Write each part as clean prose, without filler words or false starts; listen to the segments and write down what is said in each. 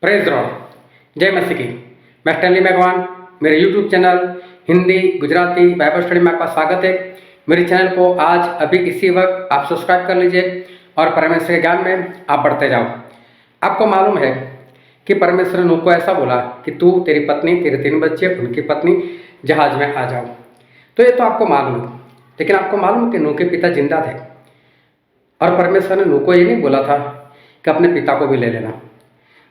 Praise Lord. जय मसीह की। मैं स्टैनली मैगवान, मेरे YouTube channel Hindi Gujarati Bible study में आपका स्वागत है। मेरे चैनल को आज अभी इसी वक्त आप सब्सक्राइब कर लीजिए और परमेश्वर के ज्ञान में आप बढ़ते जाओ। आपको मालूम है कि परमेश्वर ने नूह को ऐसा बोला कि तू, तेरी पत्नी, तेरे 3 बच्चे, उनकी पत्नी जहाज में आ जाओ। तो ये तो आपको मालूम है, लेकिन आपको मालूम है कि नूह के पिता जिंदा थे और परमेश्वर ने नूह को ये नहीं बोला था कि अपने पिता को भी ले लेना।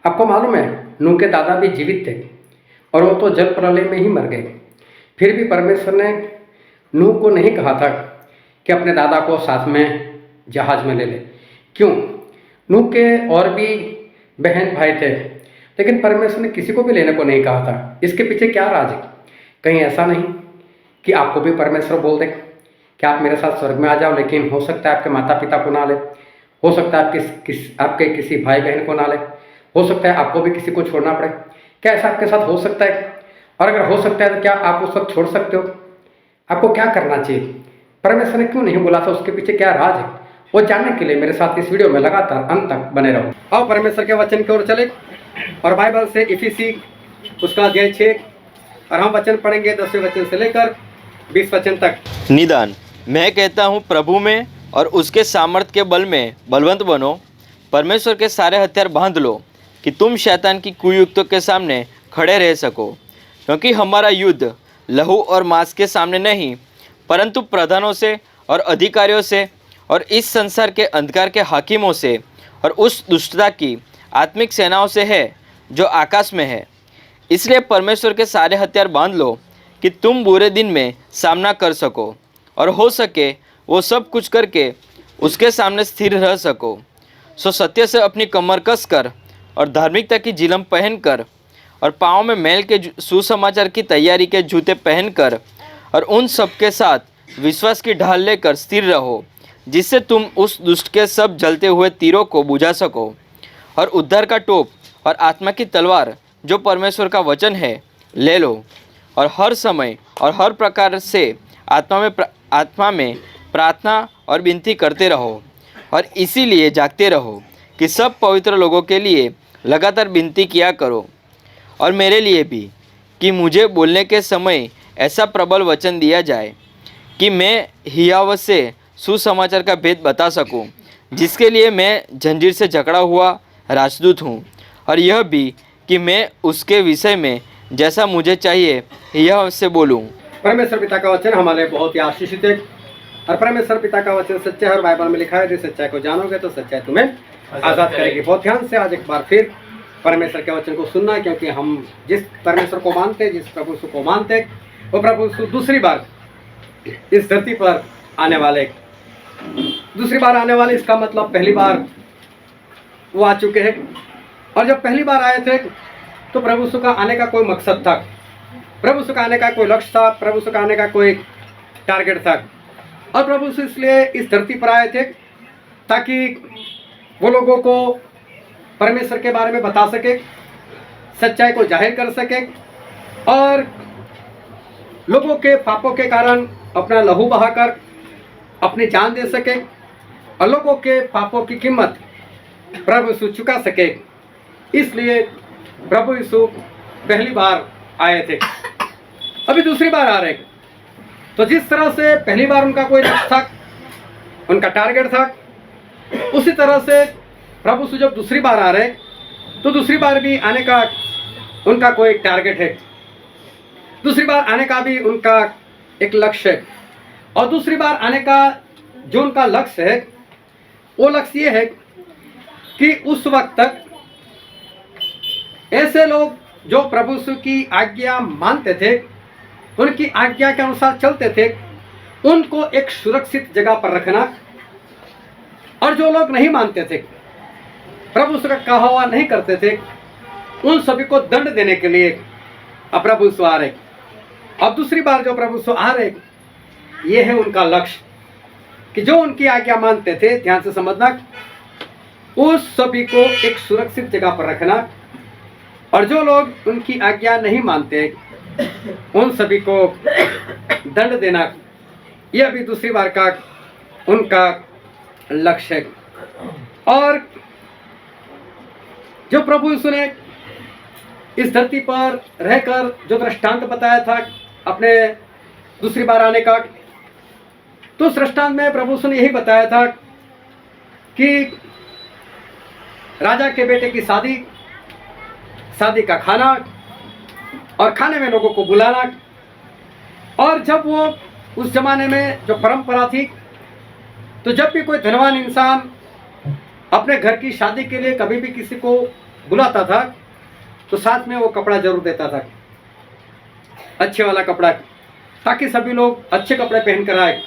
आपको मालूम है नूह के दादा भी जीवित थे और वो तो जल प्रलय में ही मर गए। फिर भी परमेश्वर ने नूह को नहीं कहा था कि अपने दादा को साथ में जहाज में ले ले। क्यों? नूह के और भी बहन भाई थे, लेकिन परमेश्वर ने किसी को भी लेने को नहीं कहा था। इसके पीछे क्या राज है? कहीं ऐसा नहीं कि आपको भी परमेश्वर बोल दे कि आप मेरे साथ स्वर्ग में आ जाओ, लेकिन हो सकता है आपके माता पिता को ना ले, हो सकता है आपके किसी भाई बहन को ना ले, हो सकता है आपको भी किसी को छोड़ना पड़े। क्या ऐसा आपके साथ हो सकता है? और अगर हो सकता है तो क्या आप उस वक्त छोड़ सकते हो? आपको क्या करना चाहिए? परमेश्वर ने क्यों नहीं बोला था? उसके पीछे क्या राज है? वो जानने के लिए मेरे साथ इस वीडियो में लगातार अंत तक बने रहो। आओ परमेश्वर के वचन की ओर चले और बाइबल से इफिसी उसका अध्याय 6 और हम वचन पढ़ेंगे 10वें वचन से लेकर 20 वचन तक। निदान मैं कहता हूँ प्रभु में और उसके सामर्थ्य के बल में बलवंत बनो। परमेश्वर के सारे हथियार बांध लो कि तुम शैतान की कुयुक्तों के सामने खड़े रह सको, क्योंकि हमारा युद्ध लहू और मांस के सामने नहीं, परंतु प्रधानों से और अधिकारियों से और इस संसार के अंधकार के हाकिमों से और उस दुष्टता की आत्मिक सेनाओं से है जो आकाश में है। इसलिए परमेश्वर के सारे हथियार बांध लो कि तुम बुरे दिन में सामना कर सको और हो सके वो सब कुछ करके उसके सामने स्थिर रह सको। सो सत्य से अपनी कमर कस कर और धार्मिकता की जिलम पहनकर और पाँव में मैल के सुसमाचार की तैयारी के जूते पहनकर और उन सब के साथ विश्वास की ढाल लेकर स्थिर रहो, जिससे तुम उस दुष्ट के सब जलते हुए तीरों को बुझा सको। और उद्धार का टोप और आत्मा की तलवार जो परमेश्वर का वचन है ले लो, और हर समय और हर प्रकार से आत्मा में प्रार्थना और विनती करते रहो, और इसीलिए जागते रहो कि सब पवित्र लोगों के लिए लगातार विनती किया करो, और मेरे लिए भी, कि मुझे बोलने के समय ऐसा प्रबल वचन दिया जाए कि मैं हियाव से सुसमाचार का भेद बता सकूं, जिसके लिए मैं जंजीर से जकड़ा हुआ राजदूत हूं, और यह भी कि मैं उसके विषय में जैसा मुझे चाहिए यह से बोलूं। परमेश्वर पिता का वचन हमारे बहुत ही आशीषित है और परमेश्वर पिता का वचन सच्चा है और बाइबल में लिखा है कि सच्चाई को जानोगे तो सच्चाई तुम्हें आज़ाद करेगी। बहुत ध्यान से आज एक बार फिर परमेश्वर के वचन को सुनना है, क्योंकि हम जिस परमेश्वर को मानते हैं, जिस प्रभु यीशु को मानते हैं, वो प्रभु यीशु दूसरी बार इस धरती पर आने वाले। दूसरी बार आने वाले इसका मतलब पहली बार वो आ चुके हैं, और जब पहली बार आए थे तो प्रभु यीशु का आने का कोई मकसद था, प्रभु यीशु का आने का कोई लक्ष्य था, प्रभु यीशु का आने का कोई टारगेट था। और प्रभु यीशु इसलिए इस धरती पर आए थे ताकि वो लोगों को परमेश्वर के बारे में बता सके, सच्चाई को जाहिर कर सके, और लोगों के पापों के कारण अपना लहू बहाकर अपनी जान दे सके, और लोगों के पापों की कीमत प्रभु यीशु चुका सके। इसलिए प्रभु यीशु पहली बार आए थे, अभी दूसरी बार आ रहे। तो जिस तरह से पहली बार उनका कोई लक्ष्य था, उनका टारगेट था, उसी तरह से प्रभु यीशु जब दूसरी बार आ रहे तो दूसरी बार भी आने का उनका कोई टारगेट है, दूसरी बार आने का भी उनका एक लक्ष्य है। और दूसरी बार आने का जो उनका लक्ष्य है, वो लक्ष्य ये है कि उस वक्त तक ऐसे लोग जो प्रभु यीशु की आज्ञा मानते थे, उनकी आज्ञा के अनुसार चलते थे, उनको एक सुरक्षित जगह पर रखना, और जो लोग नहीं मानते थे, प्रभु यीशु का कहा हुआ नहीं करते थे, उन सभी को दंड देने के लिए अब प्रभु यीशु आ रहे। अब दूसरी बार जो प्रभु यीशु आ रहे, ये है उनका लक्ष्य कि जो उनकी आज्ञा मानते थे, ध्यान से समझना, उस सभी को एक सुरक्षित जगह पर रखना, और जो लोग उनकी आज्ञा नहीं मानते उन सभी को दंड देना, यह भी दूसरी बार का उनका लक्ष्य है। और जो प्रभु यीशु ने इस धरती पर रहकर जो दृष्टांत बताया था अपने दूसरी बार आने का, तो उस दृष्टांत में प्रभु ने यही बताया था कि राजा के बेटे की शादी, शादी का खाना और खाने में लोगों को बुलाना। और जब वो उस जमाने में जो परंपरा थी, तो जब भी कोई धनवान इंसान अपने घर की शादी के लिए कभी भी किसी को बुलाता था, तो साथ में वो कपड़ा जरूर देता था, अच्छे वाला कपड़ा, ताकि सभी लोग अच्छे कपड़े पहन कर आए,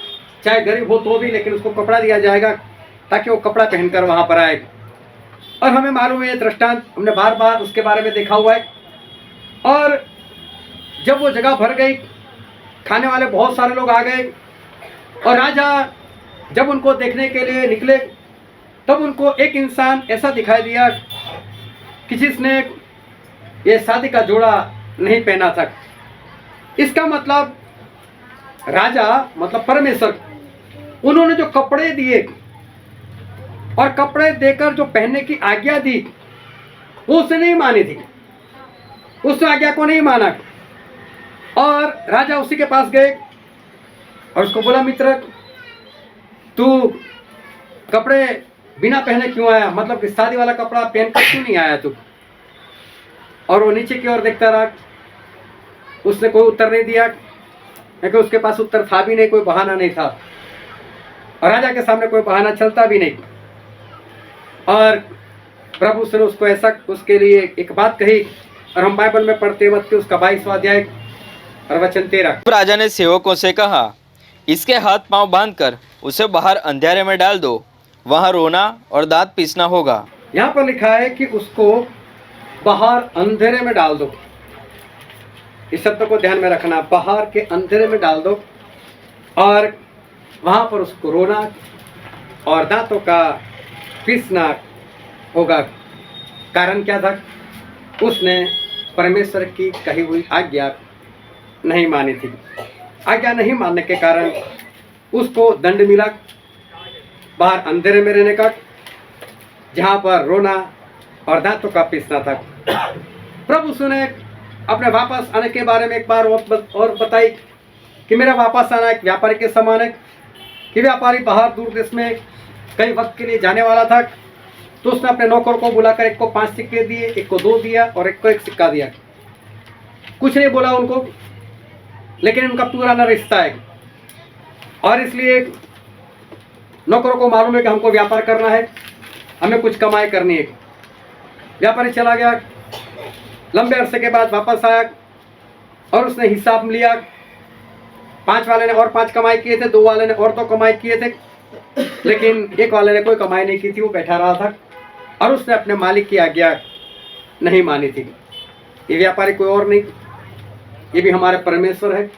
चाहे गरीब हो तो भी, लेकिन उसको कपड़ा दिया जाएगा ताकि वो कपड़ा पहनकर वहाँ पर आए। और हमें मालूम है ये दृष्टांत, हमने बार बार उसके बारे में देखा हुआ है। और जब वो जगह भर गई, खाने वाले बहुत सारे लोग आ गए, और राजा जब उनको देखने के लिए निकले, तब उनको एक इंसान ऐसा दिखाई दिया कि जिसने ये शादी का जोड़ा नहीं पहना था। इसका मतलब राजा, मतलब परमेश्वर, उन्होंने जो कपड़े दिए और कपड़े देकर जो पहनने की आज्ञा दी, वो उसने नहीं मानी थी, उस आज्ञा को नहीं माना। और राजा उसी के पास गए और उसको बोला, मित्र तू कपड़े बिना पहने क्यों आया, मतलब कि शादी वाला कपड़ा पहन कर क्यों नहीं आया तू। और वो नीचे की ओर देखता रहा, उसने कोई उत्तर नहीं दिया, क्योंकि उसके पास उत्तर था भी नहीं, कोई बहाना नहीं था, और राजा के सामने कोई बहाना चलता भी नहीं। और प्रभु ने उसको ऐसा, उसके लिए एक बात कही, और हम बाइबल में पढ़ते वक्त उसका 22वां अध्याय और वचन 13। राजा ने सेवकों से कहा, इसके हाथ पांव बांधकर उसे बाहर अंधेरे में डाल दो, वहां रोना और दांत पीसना होगा। यहाँ पर लिखा है कि उसको बाहर अंधेरे में डाल दो। इस शब्द को ध्यान में रखना, बाहर के अंधेरे में डाल दो, और वहां पर उसको रोना और दांतों का पीसना होगा। कारण क्या था? उसने परमेश्वर की कही हुई आज्ञा नहीं मानी थी। आज्ञा नहीं मानने के कारण उसको दंड मिला, बाहर अंधेरे में रहने का, जहाँ पर रोना और दांतों का पीसना था। प्रभु ने अपने वापस आने के बारे में एक बार और बताई कि मेरा वापस आना एक व्यापारी के समान है, कि व्यापारी बाहर दूर देश में कई वक्त के लिए जाने वाला था। तो उसने अपने नौकर को बुलाकर एक को 5 सिक्के दिए, एक को 2 दिया और एक को 1 सिक्का दिया। कुछ नहीं बोला उनको, लेकिन उनका पुराना रिश्ता है, और इसलिए नौकरों को मालूम है कि हमको व्यापार करना है, हमें कुछ कमाई करनी है। व्यापारी चला गया, लंबे अरसे के बाद वापस आया और उसने हिसाब लिया। 5 वाले ने और 5 कमाई किए थे, 2 वाले ने और 2 कमाई किए थे, लेकिन 1 वाले ने कोई कमाई नहीं की थी, वो बैठा रहा था और उसने अपने मालिक की आज्ञा नहीं मानी थी। ये व्यापारी कोई और नहीं, ये भी हमारे परमेश्वर है,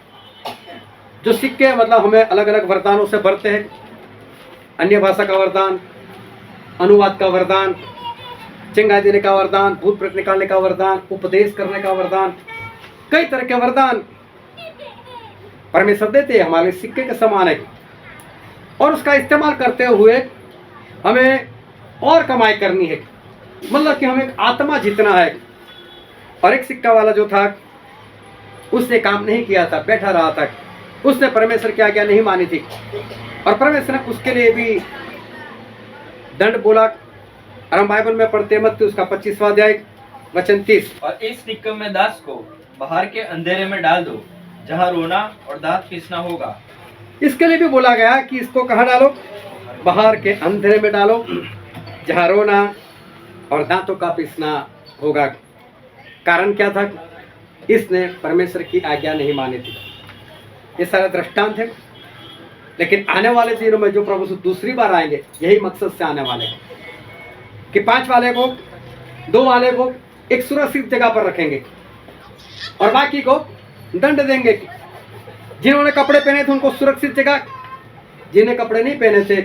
जो सिक्के मतलब हमें अलग अलग वरदानों से भरते हैं। अन्य भाषा का वरदान, अनुवाद का वरदान, चंगाई देने का वरदान, भूत प्रेत निकालने का वरदान, उपदेश करने का वरदान, कई तरह के वरदान परमेश्वर देते हैं, हमारे सिक्के के समान है। और उसका इस्तेमाल करते हुए हमें और कमाई करनी है, मतलब कि हमें आत्मा जीतना है। और एक सिक्का वाला जो था, उसने काम नहीं किया था, बैठा रहा था, उसने परमेश्वर की आज्ञा नहीं मानी थी, और परमेश्वर ने उसके लिए भी दंड बोला। और हम बाइबल में पढ़ते मत उसका 25वां अध्याय वचन 30। और इस निकम में दास को बाहर के अंधेरे में डाल दो, जहाँ रोना और दांत पीसना होगा। इसके लिए भी बोला गया कि इसको कहाँ डालो? बाहर के अंधेरे में डालो, जहाँ रोना और दांतों का पीसना होगा। कारण क्या था? इसने परमेश्वर की आज्ञा नहीं मानी थी। ये सारा दृष्टांत है, लेकिन आने वाले दिनों में जो प्रभु दूसरी बार आएंगे, यही मकसद से आने वाले हैं कि 5 वाले को, 2 वाले को एक सुरक्षित जगह पर रखेंगे और बाकी को दंड देंगे। जिन्होंने कपड़े पहने थे उनको सुरक्षित जगह, जिन्हें कपड़े नहीं पहने थे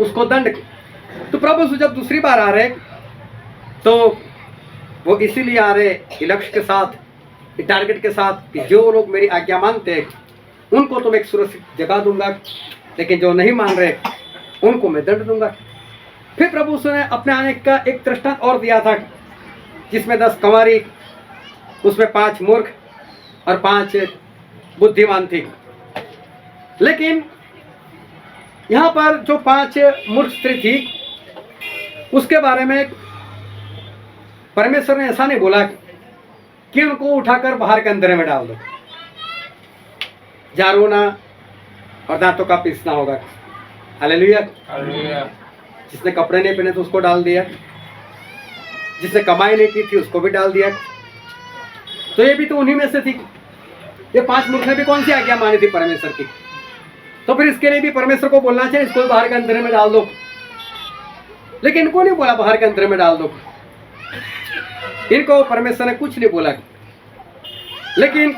उसको दंड। तो प्रभु जब दूसरी बार आ रहे, तो वो इसीलिए आ रहे लक्ष्य के साथ, टारगेट के साथ कि जो लोग मेरी आज्ञा मानते हैं उनको तो मैं एक सुरक्षित जगह दूंगा, लेकिन जो नहीं मान रहे उनको मैं दंड दूंगा। फिर प्रभु ने अपने आने का एक दृष्टांत और दिया था, जिसमें 10 कंवारी उसमें 5 मूर्ख और 5 बुद्धिमान थी। लेकिन यहाँ पर जो 5 मूर्ख स्त्री थी उसके बारे में परमेश्वर ने ऐसा नहीं बोला कि उनको उठाकर बाहर के अंधेरे में डाल दो, जहाँ रोना और दांतों का पीसना होगा। हालेलुया। जिसने कपड़े नहीं पहने तो उसको डाल दिया, जिसने कमाई नहीं की थी उसको भी डाल दिया। तो ये भी तो उन्हीं में से थी। ये 5 मूर्ख ने भी कौन सी आज्ञा मानी थी परमेश्वर की? तो फिर इसके लिए भी परमेश्वर को बोलना चाहिए इसको बाहर के अंधेरे में डाल दो। लेकिन इनको नहीं बोला बाहर के अंधेरे में डाल दो, इनको परमेश्वर ने कुछ नहीं बोला। लेकिन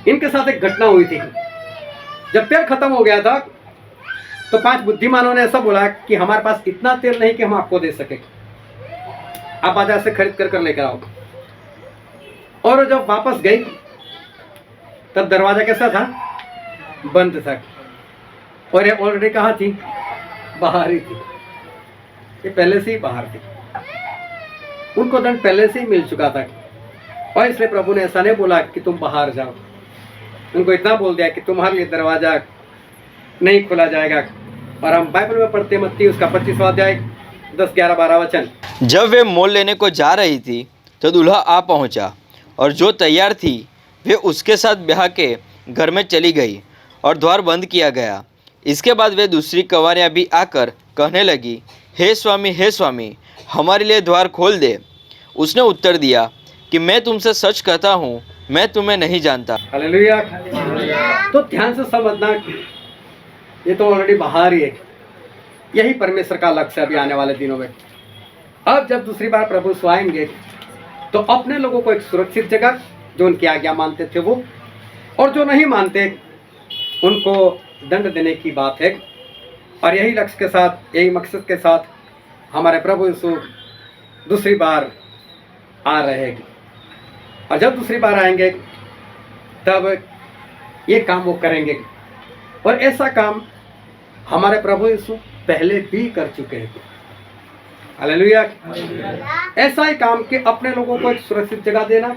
इनके साथ एक घटना हुई थी। जब तेल खत्म हो गया था तो 5 बुद्धिमानों ने ऐसा बोला कि हमारे पास इतना तेल नहीं कि हम आपको दे सके, आप बाजार से खरीद कर लेकर आओ। और जब वापस गई तब दरवाजा कैसा था? बंद था। और ये ऑलरेडी कहाँ थी? बाहर ही थी। ये पहले से ही बाहर थी, उनको दंड पहले से ही मिल चुका था। और इसलिए प्रभु ने ऐसा नहीं बोला कि तुम बाहर जाओ, उनको इतना बोल दिया कि तुम्हारे लिए दरवाजा नहीं खोला जाएगा। और हम बाइबल में पढ़ते मत्ती उसका 25वां अध्याय 10, 11, 12 वचन। जब वे मोल लेने को जा रही थी तो दूल्हा आ पहुंचा, और जो तैयार थी वे उसके साथ ब्याह के घर में चली गई और द्वार बंद किया गया। इसके बाद वे दूसरी कंवारियां भी आकर कहने लगी, हे स्वामी, हमारे लिए द्वार खोल दे। उसने उत्तर दिया कि मैं तुमसे सच कहता हूँ, मैं तुम्हें नहीं जानता। हालेलुया। तो ध्यान से समझना, ये तो ऑलरेडी बाहर ही है। यही परमेश्वर का लक्ष्य अभी आने वाले दिनों में। अब जब दूसरी बार प्रभु आएंगे तो अपने लोगों को एक सुरक्षित जगह, जो उनकी आज्ञा मानते थे वो, और जो नहीं मानते उनको दंड देने की बात है। और यही लक्ष्य के साथ, यही मकसद के साथ हमारे प्रभु यीशु दूसरी बार आ रहे हैं। और जब दूसरी बार आएंगे तब ये काम वो करेंगे। और ऐसा काम हमारे प्रभु यीशु पहले भी कर चुके हैं। हालेलुया। ऐसा ही काम कि अपने लोगों को एक सुरक्षित जगह देना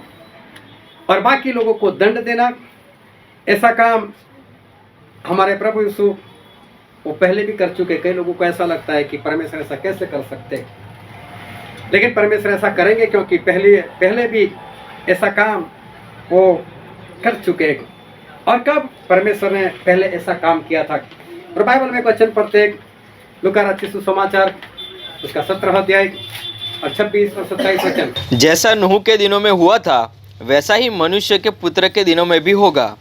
और बाकी लोगों को दंड देना, ऐसा काम हमारे प्रभु यीशु वो पहले भी कर चुके। कई लोगों को ऐसा लगता है कि परमेश्वर ऐसा कैसे कर सकते हैं, लेकिन परमेश्वर ऐसा करेंगे क्योंकि पहले भी ऐसा काम वो कर चुके। और कब परमेश्वर ने पहले ऐसा काम किया था? और बाइबल में एक वचन पढ़ते हैं, लूका रचित सुसमाचार उसका 17वां अध्याय और 26 और 27 वचन। जैसा नूह के दिनों में हुआ था वैसा ही मनुष्य के पुत्र के दिनों में भी होगा।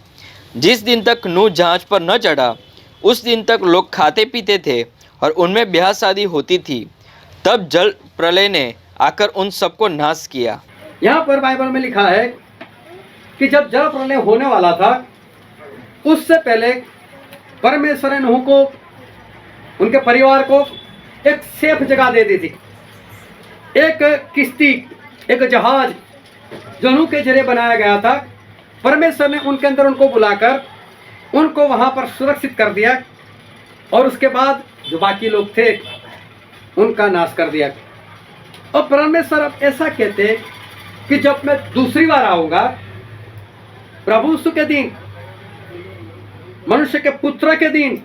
जिस दिन तक नूह जहाज पर न चढ़ा उस दिन तक लोग खाते पीते थे और उनमें ब्याह शादी होती थी। तब जल प्रलय ने आकर उन सबको नाश किया। यहाँ पर बाइबल में लिखा है कि जब जल प्रलय होने वाला था उससे पहले परमेश्वर ने नूह को, उनके परिवार को एक सेफ जगह दे दी थी। एक किश्ती, एक जहाज जो नूह के जरिए बनाया गया था, परमेश्वर ने उनके अंदर उनको बुलाकर उनको वहां पर सुरक्षित कर दिया। और उसके बाद जो बाकी लोग थे उनका नाश कर दिया। और परमेश्वर अब ऐसा कहते कि जब मैं दूसरी बार आऊंगा, प्रभु यीशु के दिन, मनुष्य के पुत्र के दिन,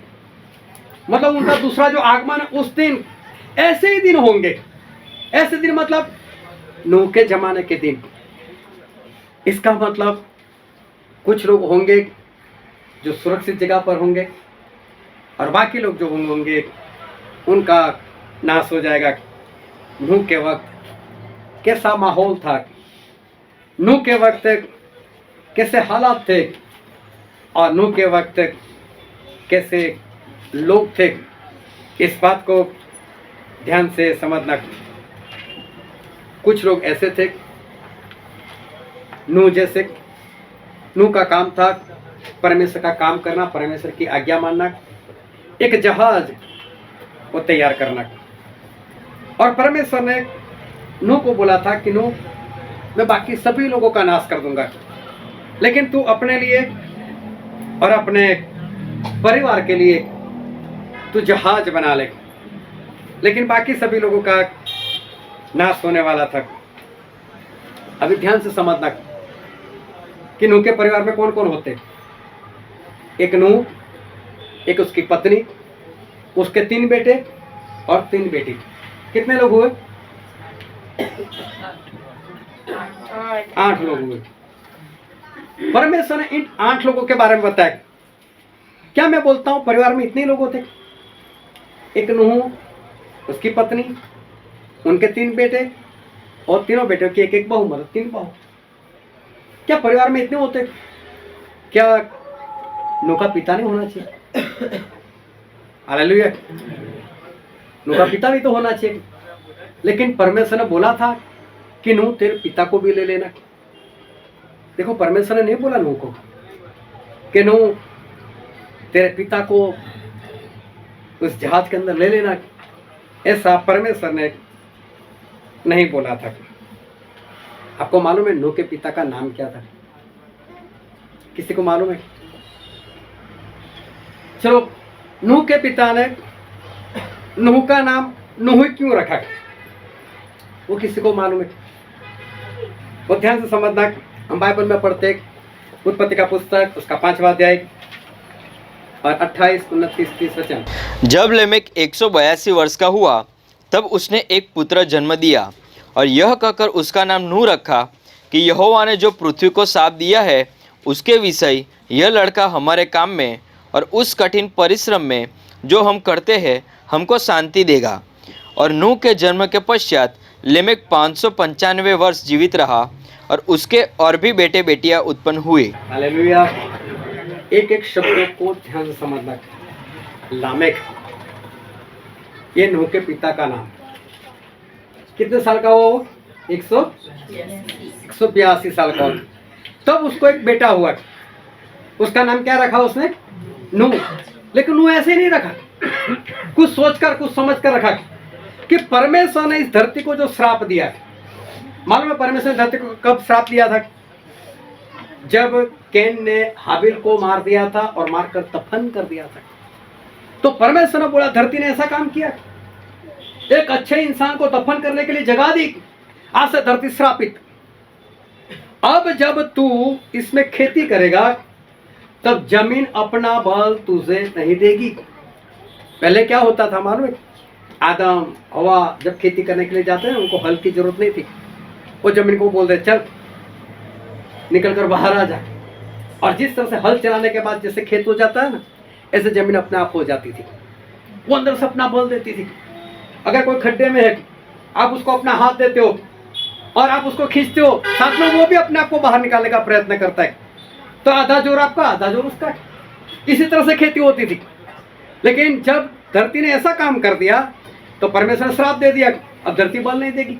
मतलब उनका दूसरा जो आगमन है उस दिन ऐसे ही दिन होंगे। ऐसे दिन मतलब नूह के जमाने के दिन। इसका मतलब कुछ लोग होंगे जो सुरक्षित जगह पर होंगे और बाकी लोग जो होंगे उनका नाश हो जाएगा। नूह के वक्त कैसा माहौल था, नूह के वक्त कैसे हालात थे और नूह के वक्त कैसे लोग थे, इस बात को ध्यान से समझना। कुछ लोग ऐसे थे, नूह जैसे, नूह का काम था परमेश्वर का काम करना, परमेश्वर की आज्ञा मानना, एक जहाज वो तैयार करना। और परमेश्वर ने नूह को बोला था कि नूह, मैं बाकी सभी लोगों का नाश कर दूंगा, लेकिन तू अपने लिए और अपने परिवार के लिए तू जहाज बना ले। लेकिन बाकी सभी लोगों का नाश होने वाला था। अभी ध्यान से समझना कि नूह के परिवार में कौन कौन होते। एक नूह, एक उसकी पत्नी, उसके 3 बेटे और 3 बेटी। कितने लोग हुए? 8 लोग हुए। परमेश्वर ने इन 8 लोगों के बारे में बताया। क्या मैं बोलता हूं परिवार में इतने लोग होते? एक नूह, उसकी पत्नी, उनके 3 बेटे और तीनों बेटों की एक बहू, मतलब 3 बहू। क्या परिवार में इतने होते? क्या नूह का पिता नहीं होना चाहिए? हालेलुया। नूह का पिता भी तो होना चाहिए। लेकिन परमेश्वर ने बोला था कि नूह तेरे पिता को भी ले लेना। देखो, परमेश्वर ने नहीं बोला नूह को कि नूह तेरे पिता को उस जहाज के अंदर ले लेना। ऐसा परमेश्वर ने नहीं बोला था। आपको मालूम है नूह के पिता का नाम क्या था? किसी को मालूम है? चलो, नूह के पिता ने नूह का नाम नूह क्यों रखा? वो किसी को मालूम है? वो ध्यान से समझना। हम बाइबल में पढ़ते हैं, उत्पत्ति का पुस्तक उसका 5वां अध्याय और 28, 29, 30 वचन। जब लेमेक 182 वर्ष का हुआ तब उसने एक पुत्र जन्म दिया और यह कहकर उसका नाम नूह रखा कि यहोवा ने जो पृथ्वी को शाप दिया है उसके विषय यह लड़का हमारे काम में और उस कठिन परिश्रम में जो हम करते हैं हमको शांति देगा। और नूह के जन्म के पश्चात लेमेक 595 वर्ष जीवित रहा और उसके और भी बेटे बेटियां उत्पन्न हुए। हालेलुया। एक एक शब्दों को ध्यान से समझना। लामेक, ये नूह के पिता का नाम। कितने साल का हुआ वो? 182 साल का। तब उसको एक बेटा हुआ। उसका नाम क्या रखा उसने? नूह। लेकिन नूह ऐसे ही नहीं रखा, कुछ सोचकर कुछ समझकर रखा कि परमेश्वर ने इस धरती को जो श्राप दिया है। मालूम है परमेश्वर ने धरती को कब श्राप दिया था? जब कैन ने हाबिल को मार दिया था और मारकर दफन कर दिया था। तो परमेश्वर ने बोला, धरती ने ऐसा काम किया, एक अच्छे इंसान को दफन करने के लिए जगह दी, आज से धरती श्रापित। अब जब तू इसमें खेती करेगा तब जमीन अपना बल तुझे नहीं देगी। पहले क्या होता था मालूम है? आदम हवा जब खेती करने के लिए जाते हैं उनको हल की जरूरत नहीं थी। वो जमीन को बोल दे, चल निकल कर बाहर आ जा। और जिस तरह से हल चलाने के बाद जैसे खेत हो जाता है ना, ऐसे जमीन अपने आप हो जाती थी। वो अंदर से अपना बल देती थी। अगर कोई खड्डे में है, आप उसको अपना हाथ देते हो और आप उसको खींचते हो, साथ में वो भी अपने आप को बाहर निकालने का प्रयत्न करता है। तो आधा जोर आपका, आधा जोर उसका। इसी तरह से खेती होती थी। लेकिन जब धरती ने ऐसा काम कर दिया तो परमेश्वर ने श्राप दे दिया, अब धरती बल नहीं देगी।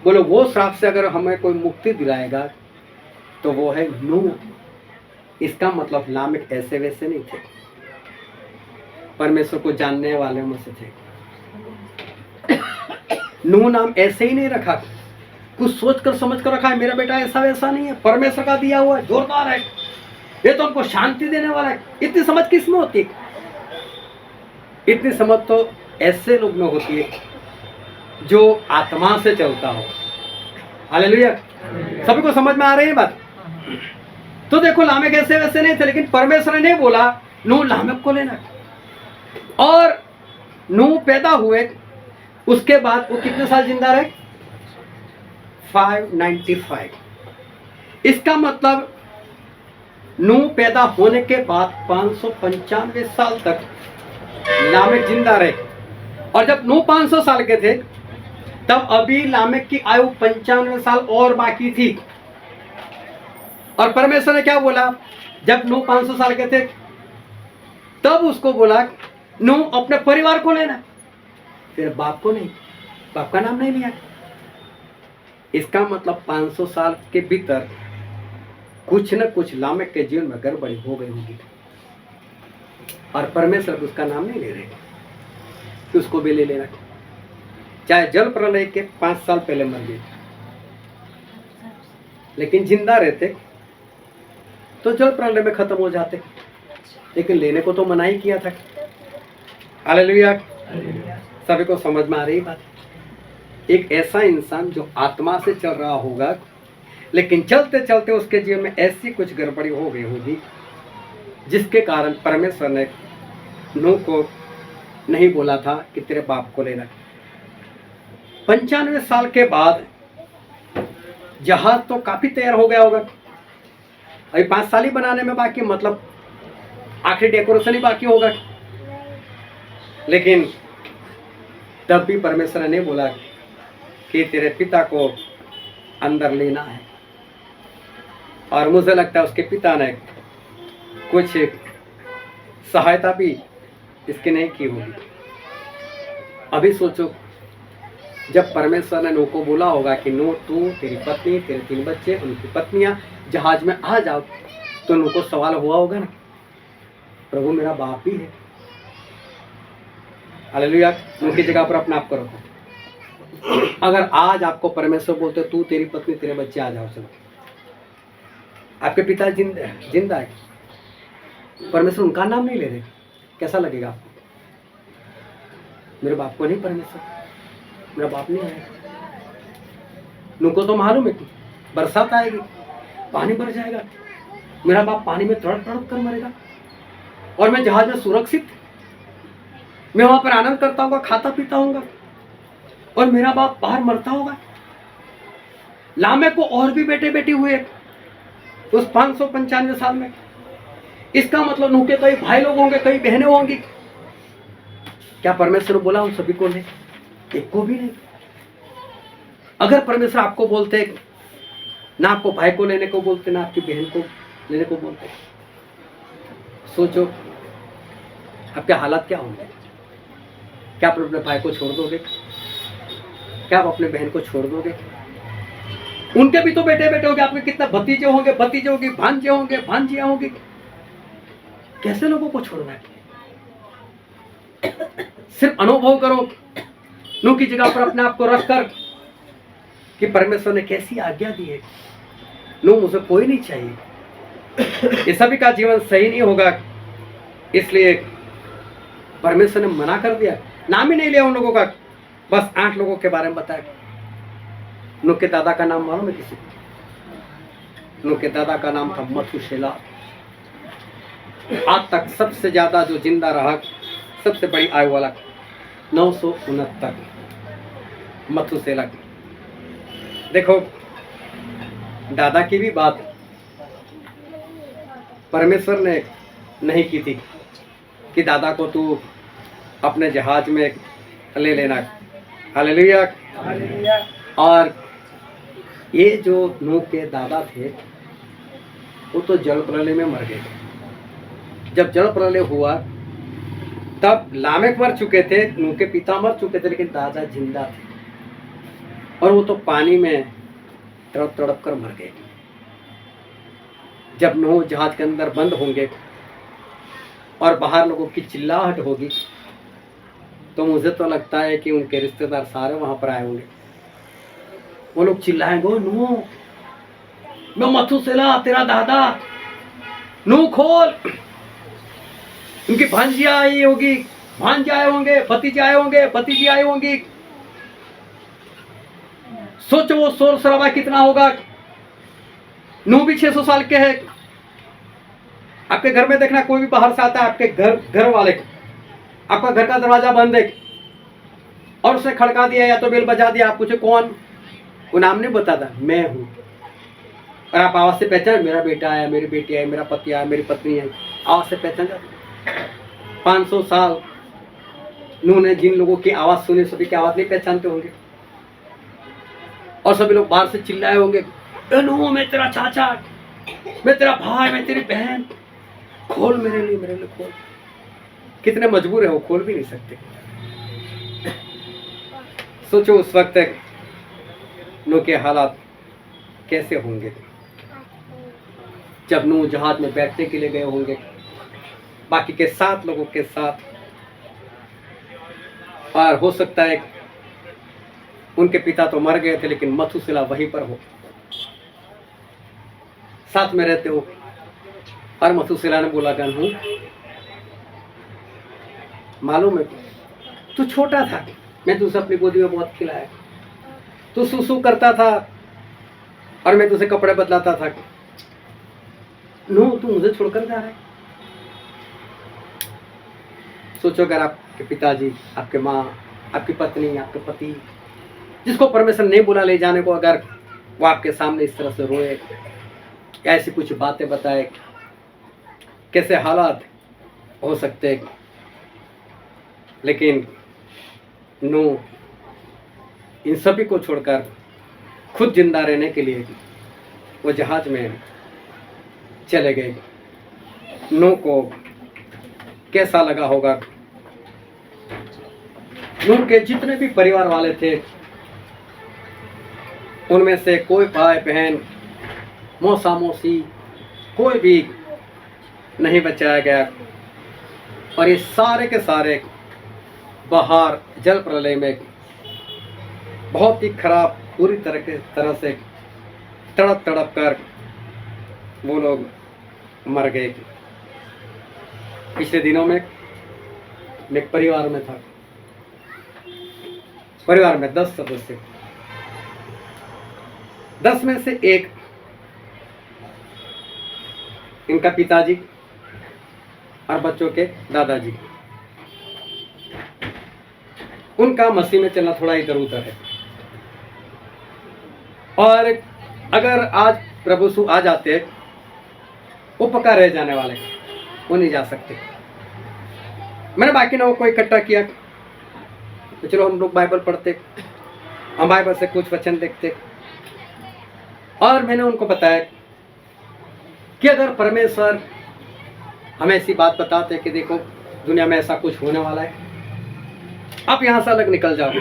बोलो, वो श्राप से अगर हमें कोई मुक्ति दिलाएगा तो वो है नूह। इसका मतलब लामेक ऐसे वैसे नहीं थे, परमेश्वर को जानने वाले में से थे। नूह नाम ऐसे ही नहीं रखा, कुछ सोच कर समझ कर रखा है। मेरा बेटा ऐसा वैसा नहीं है, परमेश्वर का दिया हुआ है, जोरदार है, ये तो हमको शांति देने वाला है। इतनी समझ किस में होती है? इतनी समझ तो ऐसे लोग में होती है जो आत्मा से चलता हो। हालेलुया। सभी को समझ में आ रही है बात? तो देखो, लामेक ऐसे वैसे नहीं थे, लेकिन परमेश्वर ने नहीं बोला नूह लामेक को लेना। और नूह पैदा हुए, उसके बाद वो कितने साल जिंदा रहे? 595। इसका मतलब नूह पैदा होने के बाद 595 साल तक लामेक जिंदा रहे। और जब नूह 500 साल के थे तब अभी लामेक की आयु 95 साल और बाकी थी। और परमेश्वर ने क्या बोला? जब नूह 500 साल के थे तब उसको बोला नूह अपने परिवार को लेना, फिर बाप को नहीं, बाप का नाम नहीं लिया। इसका मतलब 500 साल के भीतर कुछ न कुछ लामेक के जीवन में गड़बड़ी हो गई होगी और परमेश्वर उसका नाम नहीं ले रहे कि उसको भी ले लेना। चाहे जल प्रलय के 5 साल पहले मर गए, लेकिन जिंदा रहते तो जल प्रलय में खत्म हो जाते, लेकिन लेने को तो मना ही किया था। हालेलुया। सभी को समझ में आ रही बात? एक ऐसा इंसान जो आत्मा से चल रहा होगा लेकिन चलते चलते उसके जीवन में ऐसी कुछ गड़बड़ी हो गई होगी जिसके कारण परमेश्वर ने नूह को नहीं बोला था कि तेरे बाप को लेना। 95 साल के बाद जहाज तो काफी तैयार हो गया होगा, अभी 5 साल ही बनाने में बाकी, मतलब आखिरी डेकोरेशन ही बाकी होगा। लेकिन तब भी परमेश्वर ने बोला कि तेरे पिता को अंदर लेना है, और मुझे लगता है उसके पिता ने कुछ सहायता भी इसकी नहीं की होगी। अभी सोचो, जब परमेश्वर ने नूह को बोला होगा कि नूह तू, तेरी पत्नी, तेरे 3 बच्चे, उनकी पत्नियां जहाज में आ जाओ, तो नूह को सवाल हुआ होगा ना, प्रभु मेरा बाप ही है। हालेलुया। नूह की जगह पर अपने आप को रखो। अगर आज आपको परमेश्वर बोलते तू, तेरी पत्नी, तेरे बच्चे आ जाओ, चलो, आपके पिता जिंदा है, परमेश्वर उनका नाम नहीं ले रहे, कैसा लगेगा आपको? मेरे बाप को नहीं, परमेश्वर मेरा बाप नहीं आएगा। नूह को तो मालूम है कि बरसात आएगी, पानी भर जाएगा, मेरा बाप पानी में तड़प तड़प कर मरेगा, और मैं जहाज में सुरक्षित, मैं वहां पर आनंद करता होगा, खाता पीता होगा, और मेरा बाप बाहर मरता होगा। लामे को और भी बेटे बेटी हुए उस 595 साल में। इसका मतलब नूह के कई भाई लोग होंगे, कई बहनें होंगी। क्या परमेश्वर ने बोला उन सभी को ले? एक को भी नहीं। अगर परमेश्वर आपको बोलते, ना आपको भाई को लेने को बोलते, ना आपकी बहन को लेने को बोलते, सोचो आपके हालात क्या होंगे? क्या आप अपने भाई को छोड़ दोगे? क्या आप अपने बहन को छोड़ दोगे? उनके भी तो बेटे बेटे होंगे, आपके कितने भतीजे होंगे, भतीजे होंगे, भांजे होंगे, भांजियां होंगी। कैसे लोगों को छोड़ना है? सिर्फ अनुभव करो नूह की जगह पर अपने आप को रखकर कि परमेश्वर ने कैसी आज्ञा दी है। नूह, मुझे कोई नहीं चाहिए, ये सभी का जीवन सही नहीं होगा, इसलिए परमेश्वर ने मना कर दिया। नाम ही नहीं लिया उन लोगों का, बस 8 लोगों के बारे में बताया। नूह के दादा का नाम मालूम है किसी को? नूह के दादा का नाम था मथुसेला। आज तक सबसे ज्यादा जो जिंदा रहा, सबसे बड़ी आयु वाला 969 मथुसेला की। देखो, दादा की भी बात परमेश्वर ने नहीं की थी कि दादा को तू अपने जहाज में ले लेना। हालेलुया। और ये जो नूह के दादा थे वो तो जल प्रलय में मर गए। जब जल प्रलय हुआ तब लामेक मर चुके थे, नूह के पिता मर चुके थे, लेकिन दादा जिंदा थे, और वो तो पानी में तड़प तड़प कर मर गए। जब नूह जहाज के अंदर बंद होंगे और बाहर लोगों की चिल्लाहट होगी, तो मुझे तो लगता है कि उनके रिश्तेदार सारे वहां पर आए होंगे। वो लोग चिल्लाएंगे, नूह, मैं मथुसेला तेरा दादा, नूह खोल। उनकी भांजिया आई होगी, भांजे आए होंगे, भतीजे आए होंगे, भतीजी आई होंगी। सोचो वो शोर शराबा कितना होगा। नूह भी 600 साल के हैं। आपके घर में देखना, कोई भी बाहर से आता है, आपके घर वाले, आपका घर का दरवाजा बंद है और उसने खड़का दिया या तो बेल बजा दिया, आप पूछे कौन, वो नाम नहीं बताता, मैं हूं, और आप आवाज से पहचान, मेरा बेटा आया, मेरी बेटी आई, मेरा पति आया, मेरी पत्नी आई, आवाज से पहचान जाते। 500 साल नूह ने जिन लोगों की आवाज सुनी, सभी की आवाज नहीं पहचानते होंगे, और सभी लोग बाहर से चिल्लाए होंगे, नूह, मैं तेरा चाचा, मैं तेरा भाई, मैं तेरी बहन, खोल मेरे लिए खोल। कितने मजबूर है, वो खोल भी नहीं सकते। सोचो उस वक्त नूह के हालात कैसे होंगे जब नूह जहाज में बैठने के लिए गए होंगे बाकी के 7 लोगों के साथ, और हो सकता है उनके पिता तो मर गए थे, लेकिन मथुसेला वहीं पर हो, साथ में रहते हो। और मथुसेला ने बोला, गन मालूम है तू छोटा था, मैं तुझे अपनी गोदी में बहुत खिलाया, तू सुसु करता था, और मैं तुझे कपड़े बदलाता था। नूह, तू मुझे छोड़कर जा रहा है। सोचो अगर आपके पिताजी, आपके माँ, आपकी पत्नी, आपके पति, जिसको परमेश्वर नहीं बुला ले जाने को, अगर वो आपके सामने इस तरह से रोए, ऐसी कुछ बातें बताए, कैसे हालात हो सकते। लेकिन नूह इन सभी को छोड़कर खुद जिंदा रहने के लिए वो जहाज में चले गए। नूह को कैसा लगा होगा। नूह के जितने भी परिवार वाले थे, उनमें से कोई भाई बहन, मौसा मौसी, कोई भी नहीं बचाया गया। और ये सारे के सारे बाहर जल प्रलय में बहुत ही खराब पूरी तरह से तड़प तड़प कर वो लोग मर गए। पिछले दिनों में मैं एक परिवार में था। परिवार में 10 सदस्य, 10 में से एक, इनका पिताजी और बच्चों के दादाजी, उनका मसीह में चलना थोड़ा इधर उधर है। और अगर आज प्रभु यीशु आ जाते, वो पक्का रह जाने वाले, वो नहीं जा सकते। मैंने बाकी लोगों को इकट्ठा किया, तो चलो हम लोग बाइबल पढ़ते, हम बाइबल से कुछ वचन देखते। और मैंने उनको बताया कि अगर परमेश्वर हमें ऐसी बात बताते कि देखो दुनिया में ऐसा कुछ होने वाला है, आप यहाँ से अलग निकल जाओ।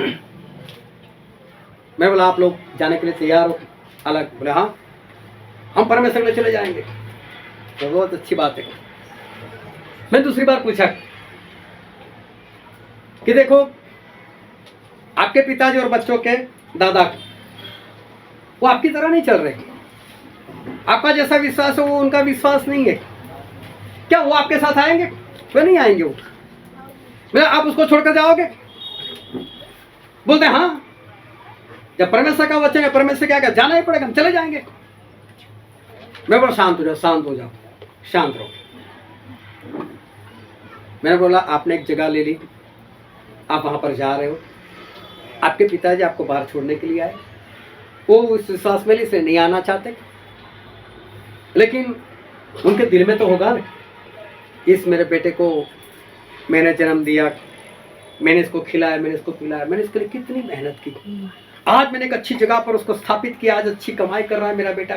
मैं बोला आप लोग जाने के लिए तैयार हो अलग? बोले हाँ, हम परमेश्वर के लिए चले जाएंगे। तो बहुत अच्छी बात है। मैं दूसरी बार पूछा कि देखो आपके पिताजी और बच्चों के दादा, वो आपकी तरह नहीं चल रहे। आपका जैसा विश्वास है वो उनका विश्वास नहीं है। क्या वो आपके साथ आएंगे? वो नहीं आएंगे। वो मैं आप उसको छोड़कर जाओगे? बोलते हाँ, जब परमेश्वर का वचन है, परमेश्वर क्या कहा, जाना ही पड़ेगा, हम चले जाएंगे। मैं बोला शांत हो जाओ, शांत हो जाओ, शांत रहो। मैंने बोला आपने एक जगह ले ली, आप वहां पर जा रहे हो, आपके पिताजी आपको बाहर छोड़ने के लिए आए, वो उस विश्वास में इसलिए नहीं आना चाहते, लेकिन उनके दिल में तो होगा ना, इस मेरे बेटे को मैंने जन्म दिया, मैंने इसको खिलाया, मैंने इसको पिलाया, मैंने इसके लिए कितनी मेहनत की, आज मैंने एक अच्छी जगह पर उसको स्थापित किया, आज अच्छी कमाई कर रहा है मेरा बेटा।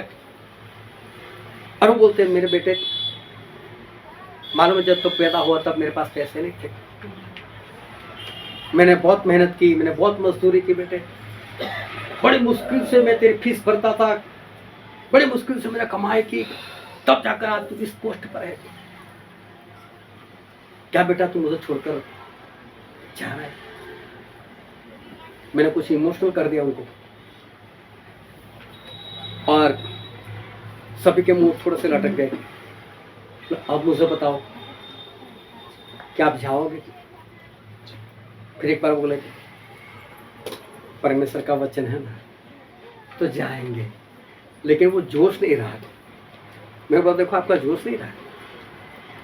और वो बोलते हैं मेरे बेटे, मालूम है जब तो पैदा हुआ तब मेरे पास पैसे नहीं थे, मैंने बहुत मेहनत की, मैंने बहुत मजदूरी की बेटे, बड़ी मुश्किल से मैं तेरी फीस भरता था, बड़ी मुश्किल से मैंने कमाई की, तब जाकर आज तू इस पोस्ट पर है। क्या बेटा तू मुझे छोड़कर जा रहा है? मैंने कुछ इमोशनल कर दिया उनको, और सभी के मुंह थोड़े से लटक गए। अब मुझे बताओ क्या आप जाओगे? फिर एक बार बोले परमेश्वर का वचन है ना, तो जाएंगे, लेकिन वो जोश नहीं रहा। मैं बोला देखो आपका जोश नहीं रहा,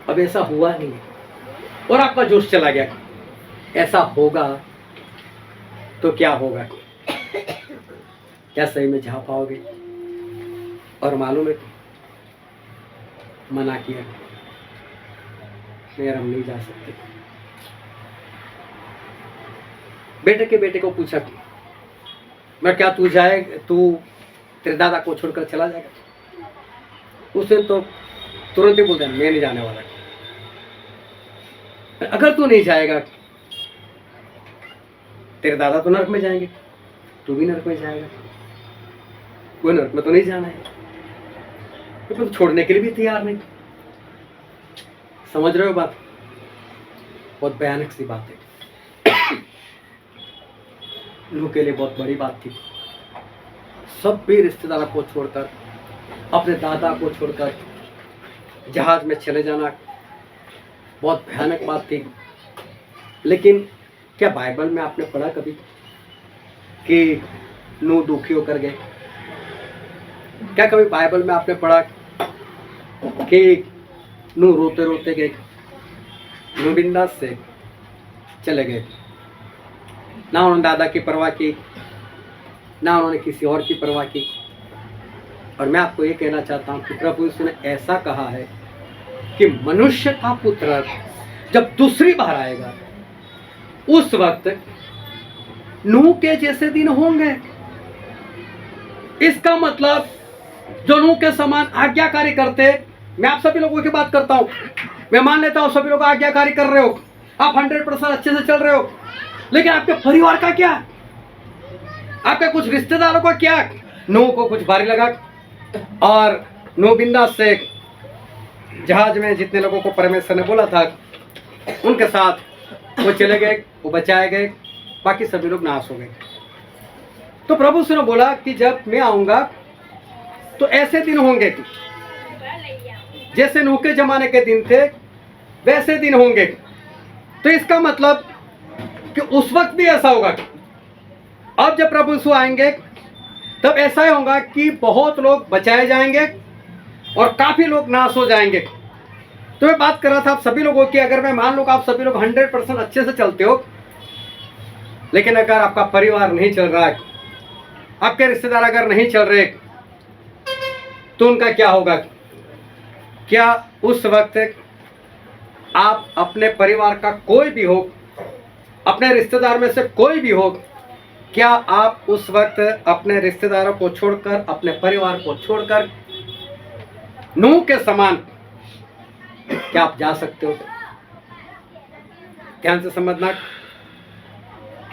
अब ऐसा हुआ नहीं है, और आपका जोश चला गया। ऐसा होगा तो क्या होगा? क्या सही में जा पाओगे? और मालूम है मना किया, नहीं हम नहीं जा सकते। बेटे को पूछा मैं क्या तू जाए, तू तेरे दादा को छोड़कर चला जाएगा? उसने तो तुरंत ही बोल दिया मैं नहीं जाने वाला। अगर तू नहीं जाएगा, तेरे दादा तो नरक में जाएंगे, तू भी नरक में जाएगा, कोई नरक में तो नहीं जाना है। तो छोड़ने के लिए भी तैयार नहीं। समझ रहे हो बात? बहुत भयानक सी बात है। लू के लिए बहुत बड़ी बात थी। सब भी रिश्तेदारों को छोड़कर, अपने दादा को छोड़कर जहाज में चले जाना बहुत भयानक बात थी। लेकिन क्या बाइबल में आपने पढ़ा कभी कि नूह दुखी होकर गए? क्या कभी बाइबल में आपने पढ़ा कि नूह रोते रोते गए, नूह बिंदास से चले गए, ना उन्होंने दादा की परवाह की, ना उन्होंने किसी और की परवाह की। और मैं आपको ये कहना चाहता हूँ कि प्रभु यीशु ने ऐसा कहा है कि मनुष्य का पुत्र जब दूसरी बार आएगा उस वक्त नूह के जैसे दिन होंगे। इसका मतलब जो नूह के समान आज्ञाकारी करते, मैं आप सभी लोगों की बात करता हूं, मैं मान लेता हूं सभी लोग आज्ञाकारी कर रहे हो, आप 100% अच्छे से चल रहे हो, लेकिन आपके परिवार का क्या, आपके कुछ रिश्तेदारों का क्या? नूह को कुछ भारी लगा और नूह बिंदास से जहाज में जितने लोगों को परमेश्वर ने बोला था उनके साथ वो चले गए, वो बचाए गए, बाकी सभी लोग नाश हो गए। तो प्रभु से ने बोला कि जब मैं आऊंगा तो ऐसे दिन होंगे जैसे नूह के जमाने के दिन थे वैसे दिन होंगे। तो इसका मतलब कि उस वक्त भी ऐसा होगा। अब जब प्रभु यीशु आएंगे तब ऐसा ही होगा कि बहुत लोग बचाए जाएंगे और काफी लोग नाश हो जाएंगे। तो मैं बात कर रहा था आप सभी लोगों की, अगर मैं मान लूँ आप सभी लोग 100% अच्छे से चलते हो, लेकिन अगर आपका परिवार नहीं चल रहा है, आपके रिश्तेदार अगर नहीं चल रहे, तो उनका क्या होगा? क्या उस वक्त आप अपने परिवार का कोई भी हो, अपने रिश्तेदार में से कोई भी हो, क्या आप उस वक्त अपने रिश्तेदारों को छोड़कर, अपने परिवार को छोड़कर नूह के समान क्या आप जा सकते हो? ध्यान से समझना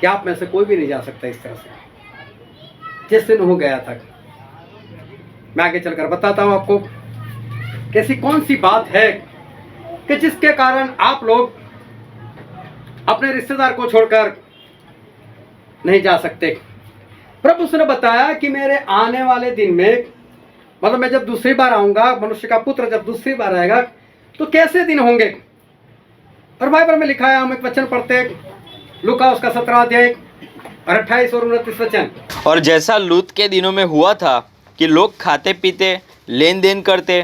कि आप में से कोई भी नहीं जा सकता इस तरह से जैसे नूह गया था। मैं आगे चलकर बताता हूं आपको कैसी कौन सी बात है कि जिसके कारण आप लोग अपने रिश्तेदार को छोड़कर नहीं जा सकते। प्रभु उसने बताया कि मेरे आने वाले दिन में, मतलब मैं जब दूसरी बार आऊंगा, मनुष्य का पुत्र जब दूसरी बार आएगा तो कैसे दिन होंगे। और बाइबल में लिखा है, हम एक वचन पढ़ते हैं, लूका उसका 17 अध्याय और 28 और 29 वचन। और जैसा लूत के दिनों में हुआ था कि लोग खाते पीते, लेन देन करते,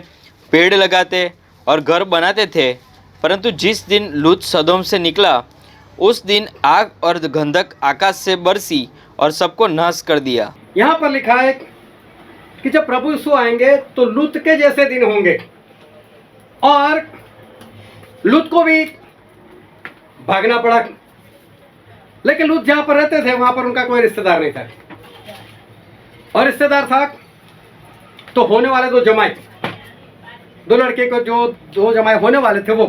पेड़ लगाते और घर बनाते थे, परंतु जिस दिन लूत सदोम से निकला उस दिन आग और गंधक आकाश से बरसी और सबको नाश कर दिया। यहाँ पर लिखा है कि जब प्रभु यीशु आएंगे तो लूत के जैसे दिन होंगे। और लूत को भी भागना पड़ा, लेकिन लूत जहां पर रहते थे वहां पर उनका कोई रिश्तेदार नहीं था, और रिश्तेदार था तो होने वाले दो जमाई, दो लड़के को जो दो जमाई होने वाले थे वो,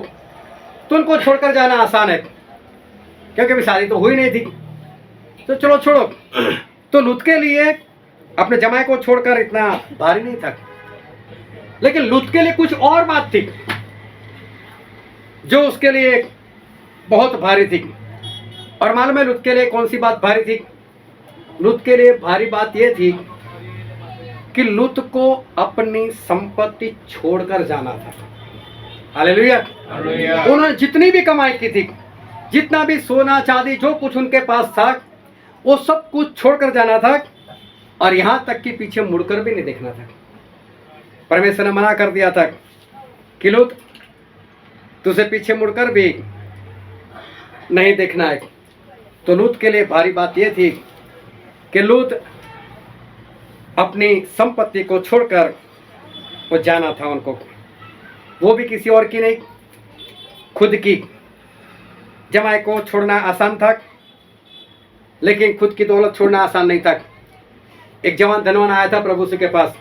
तो उनको छोड़कर जाना आसान है क्योंकि अभी शादी तो हुई नहीं थी, तो चलो छोड़ो। तो लूत के लिए अपने जमाई को छोड़कर इतना भारी नहीं था, लेकिन लूत के लिए कुछ और बात थी जो उसके लिए बहुत भारी थी। और मालूम है लूत के लिए कौन सी बात भारी थी? लूत के लिए भारी बात यह थी कि लूत को अपनी संपत्ति छोड़कर जाना था। हालेलुया। उन्होंने जितनी भी कमाई की थी, जितना भी सोना चांदी जो कुछ उनके पास था, वो सब कुछ छोड़कर जाना था, और यहां तक कि पीछे मुड़कर भी नहीं देखना था। परमेश्वर ने मना कर दिया था कि लूत तुझे पीछे मुड़कर भी नहीं देखना है। तो लूत के लिए भारी बात यह थी कि लूत अपनी संपत्ति को छोड़कर वो जाना था उनको, वो भी किसी और की नहीं, खुद की। जमाई को छोड़ना आसान था, लेकिन खुद की दौलत छोड़ना आसान नहीं था। एक जवान धनवान आया था प्रभु यीशु के पास,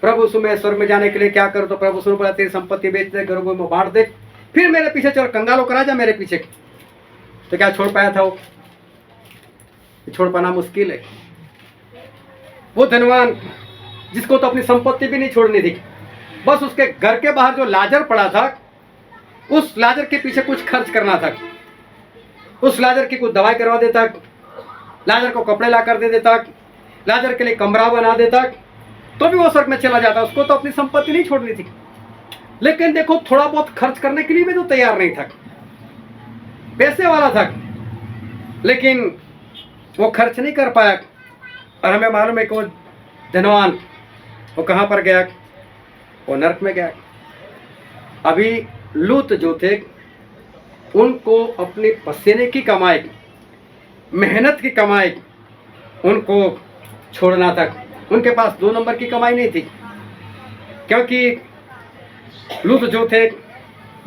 प्रभु यीशु मैं स्वर्ग में जाने के लिए क्या करूं? तो प्रभु यीशु ने बोला तेरी संपत्ति बेच दे, गरीबों में बांट दे, फिर मेरे पीछे चल, कंगाल होकर आ जा मेरे पीछे। तो क्या छोड़ पाया था वो? छोड़ पाना मुश्किल है। वो धनवान जिसको तो अपनी संपत्ति भी नहीं छोड़नी थी, बस उसके घर के बाहर जो लाजर पड़ा था उस लाजर के पीछे कुछ खर्च करना था, उस लाजर की कुछ दवाई करवा देता, लाजर को कपड़े ला कर दे देता, लाजर के लिए कमरा बना देता, तो भी वो स्वर्ग में चला जाता। उसको तो अपनी संपत्ति नहीं छोड़नी थी, लेकिन देखो थोड़ा बहुत खर्च करने के लिए भी तो तैयार नहीं था। पैसे वाला था, लेकिन वो खर्च नहीं कर पाया। और हमें मालूम है कि वो धनवान वो कहाँ पर गया? वो नरक में गया। अभी लूत जो थे उनको अपने पसीने की कमाई, मेहनत की कमाई उनको छोड़ना था। उनके पास 2 नंबर की कमाई नहीं थी, क्योंकि लूत जो थे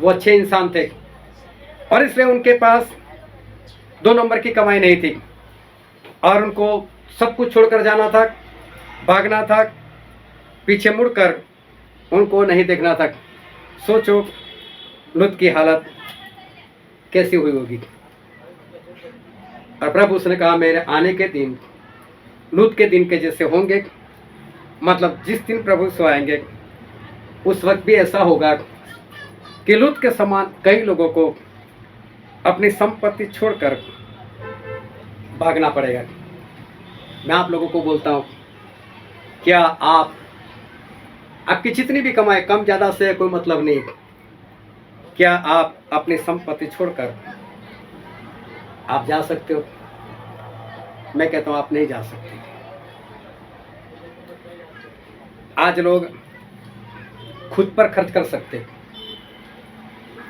वो अच्छे इंसान थे और इसलिए उनके पास 2 नंबर की कमाई नहीं थी और उनको सब कुछ छोड़कर जाना था, भागना था, पीछे मुड़कर उनको नहीं देखना था। सोचो लूत की हालत कैसी हुई होगी। और प्रभु उसने कहा मेरे आने के दिन लूत के दिन के जैसे होंगे, मतलब जिस दिन प्रभु से आएंगे उस वक्त भी ऐसा होगा कि लूत के समान कई लोगों को अपनी संपत्ति छोड़कर भागना पड़ेगा। मैं आप लोगों को बोलता हूँ, क्या आपकी जितनी भी कमाई कम ज़्यादा से कोई मतलब नहीं, क्या आप अपनी संपत्ति छोड़कर आप जा सकते हो? मैं कहता हूँ आप नहीं जा सकते। आज लोग खुद पर खर्च कर सकते,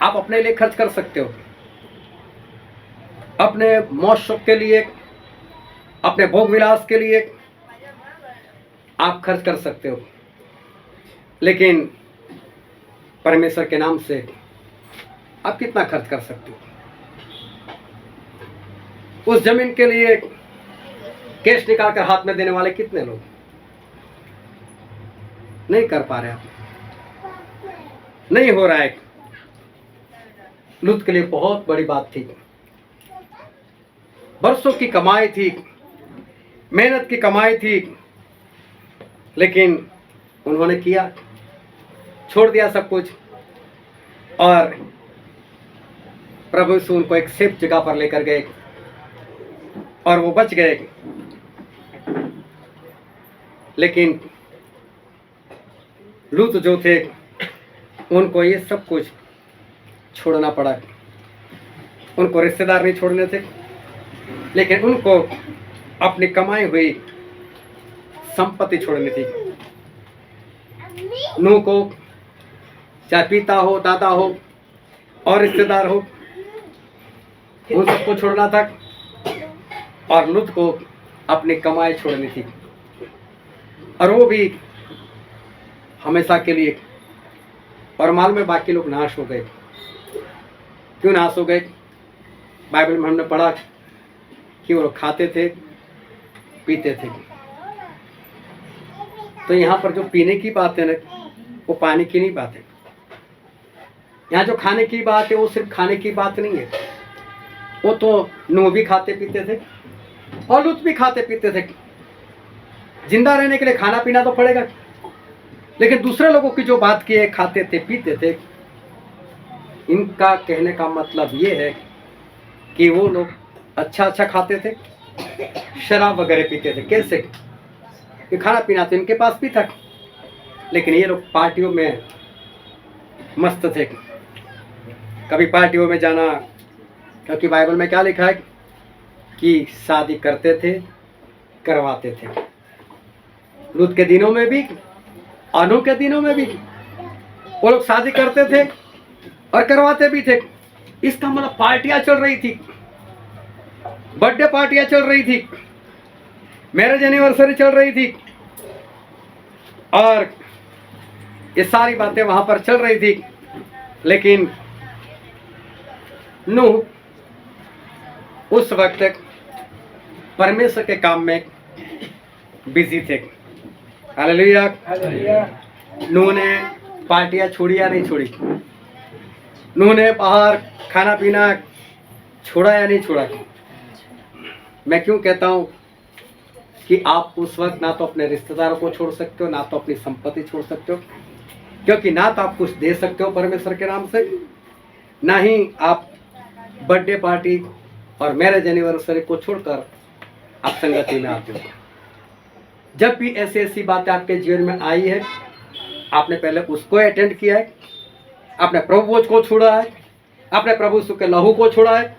आप अपने लिए खर्च कर सकते हो, अपने मौज शौक के लिए, अपने भोग विलास के लिए आप खर्च कर सकते हो, लेकिन परमेश्वर के नाम से आप कितना खर्च कर सकते हो? उस जमीन के लिए कैश निकालकर हाथ में देने वाले कितने लोग? नहीं कर पा रहे, आप नहीं हो रहा है। लूत के लिए बहुत बड़ी बात थी, बरसों की कमाई थी, मेहनत की कमाई थी, लेकिन उन्होंने किया, छोड़ दिया सब कुछ और प्रभु यीशु उनको एक सेफ जगह पर लेकर गए और वो बच गए। लेकिन लूत जो थे उनको ये सब कुछ छोड़ना पड़ा। उनको रिश्तेदार नहीं छोड़ने थे, लेकिन उनको अपनी कमाई हुई संपत्ति छोड़नी थी। नूह को चाहे पिता हो, दादा हो और रिश्तेदार हो, उन सबको छोड़ना था और लूत को अपनी कमाई छोड़नी थी, और वो भी हमेशा के लिए। और मालूम में बाकी लोग नाश हो गए। क्यों नाश हो गए? बाइबल में हमने पढ़ा कि वो लोग खाते थे, पीते थे। तो यहाँ पर जो पीने की बात है ना, वो पानी की नहीं बात है। यहाँ जो खाने की बात है वो सिर्फ खाने की बात नहीं है। वो तो नूह भी खाते पीते थे और लूत भी खाते पीते थे। जिंदा रहने के लिए खाना पीना तो पड़ेगा, लेकिन दूसरे लोगों की जो बात की है, खाते थे पीते थे, इनका कहने का मतलब ये है कि वो लोग अच्छा खाते थे, शराब वगैरह पीते थे। कैसे? कि खाना पीना तो इनके पास भी था, लेकिन ये लोग पार्टियों में मस्त थे। कभी पार्टियों में जाना, क्योंकि बाइबल में क्या लिखा है कि शादी करते थे, करवाते थे। लूत के दिनों में भी, नूह के दिनों में भी वो लोग शादी करते थे और करवाते भी थे। इसका मतलब पार्टियां चल रही थी, बर्थडे पार्टियां चल रही थी, मैरिज एनिवर्सरी चल रही थी, और ये सारी बातें वहां पर चल रही थी। लेकिन नूह उस वक्त परमेश्वर के काम में बिजी थे। हालेलुया। नूह ने पार्टियां छोड़ी या नहीं छोड़ी? नूह ने बाहर खाना पीना छोड़ा या नहीं छोड़ा? मैं क्यों कहता हूं कि आप उस वक्त ना तो अपने रिश्तेदारों को छोड़ सकते हो, ना तो अपनी संपत्ति छोड़ सकते हो, क्योंकि ना तो आप कुछ दे सकते हो परमेश्वर के नाम से, ना ही आप बर्थडे पार्टी और मैरिज एनिवर्सरी को छोड़कर आप संगति में आते हो। जब भी ऐसी बातें आपके जीवन में आई है, आपने पहले उसको अटेंड किया है, आपने प्रभु भोज को छोड़ा है, आपने प्रभु यीशु के लहू को छोड़ा है,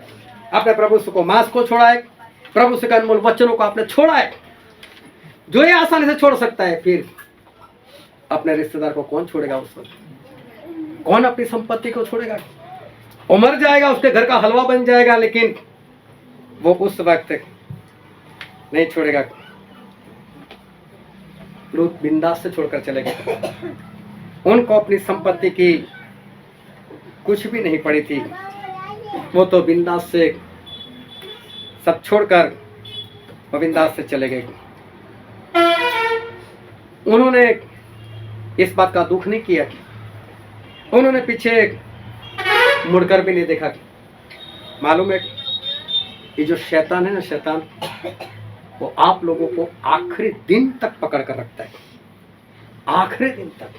आपने प्रभु यीशु को मांस को छोड़ा है, प्रभु यीशु के अनमोल वचनों को आपने छोड़ा है। जो ये आसानी से छोड़ सकता है, फिर अपने रिश्तेदार को कौन छोड़ेगा उस वक्त? कौन अपनी संपत्ति को छोड़ेगा? वो मर जाएगा, उसके घर का हलवा बन जाएगा, लेकिन वो उस वक्त नहीं छोड़ेगा। लूत बिंदास से छोड़कर चले गए। उनको अपनी संपत्ति की कुछ भी नहीं पड़ी थी। वो तो बिंदास से सब छोड़कर वो बिंदास से चले गए। उन्होंने इस बात का दुख नहीं किया। उन्होंने पीछे मुड़कर भी नहीं देखा। मालूम है, ये जो शैतान है ना, शैतान वो आप लोगों को आखिरी दिन तक पकड़ कर रखता है। आखिरी दिन तक,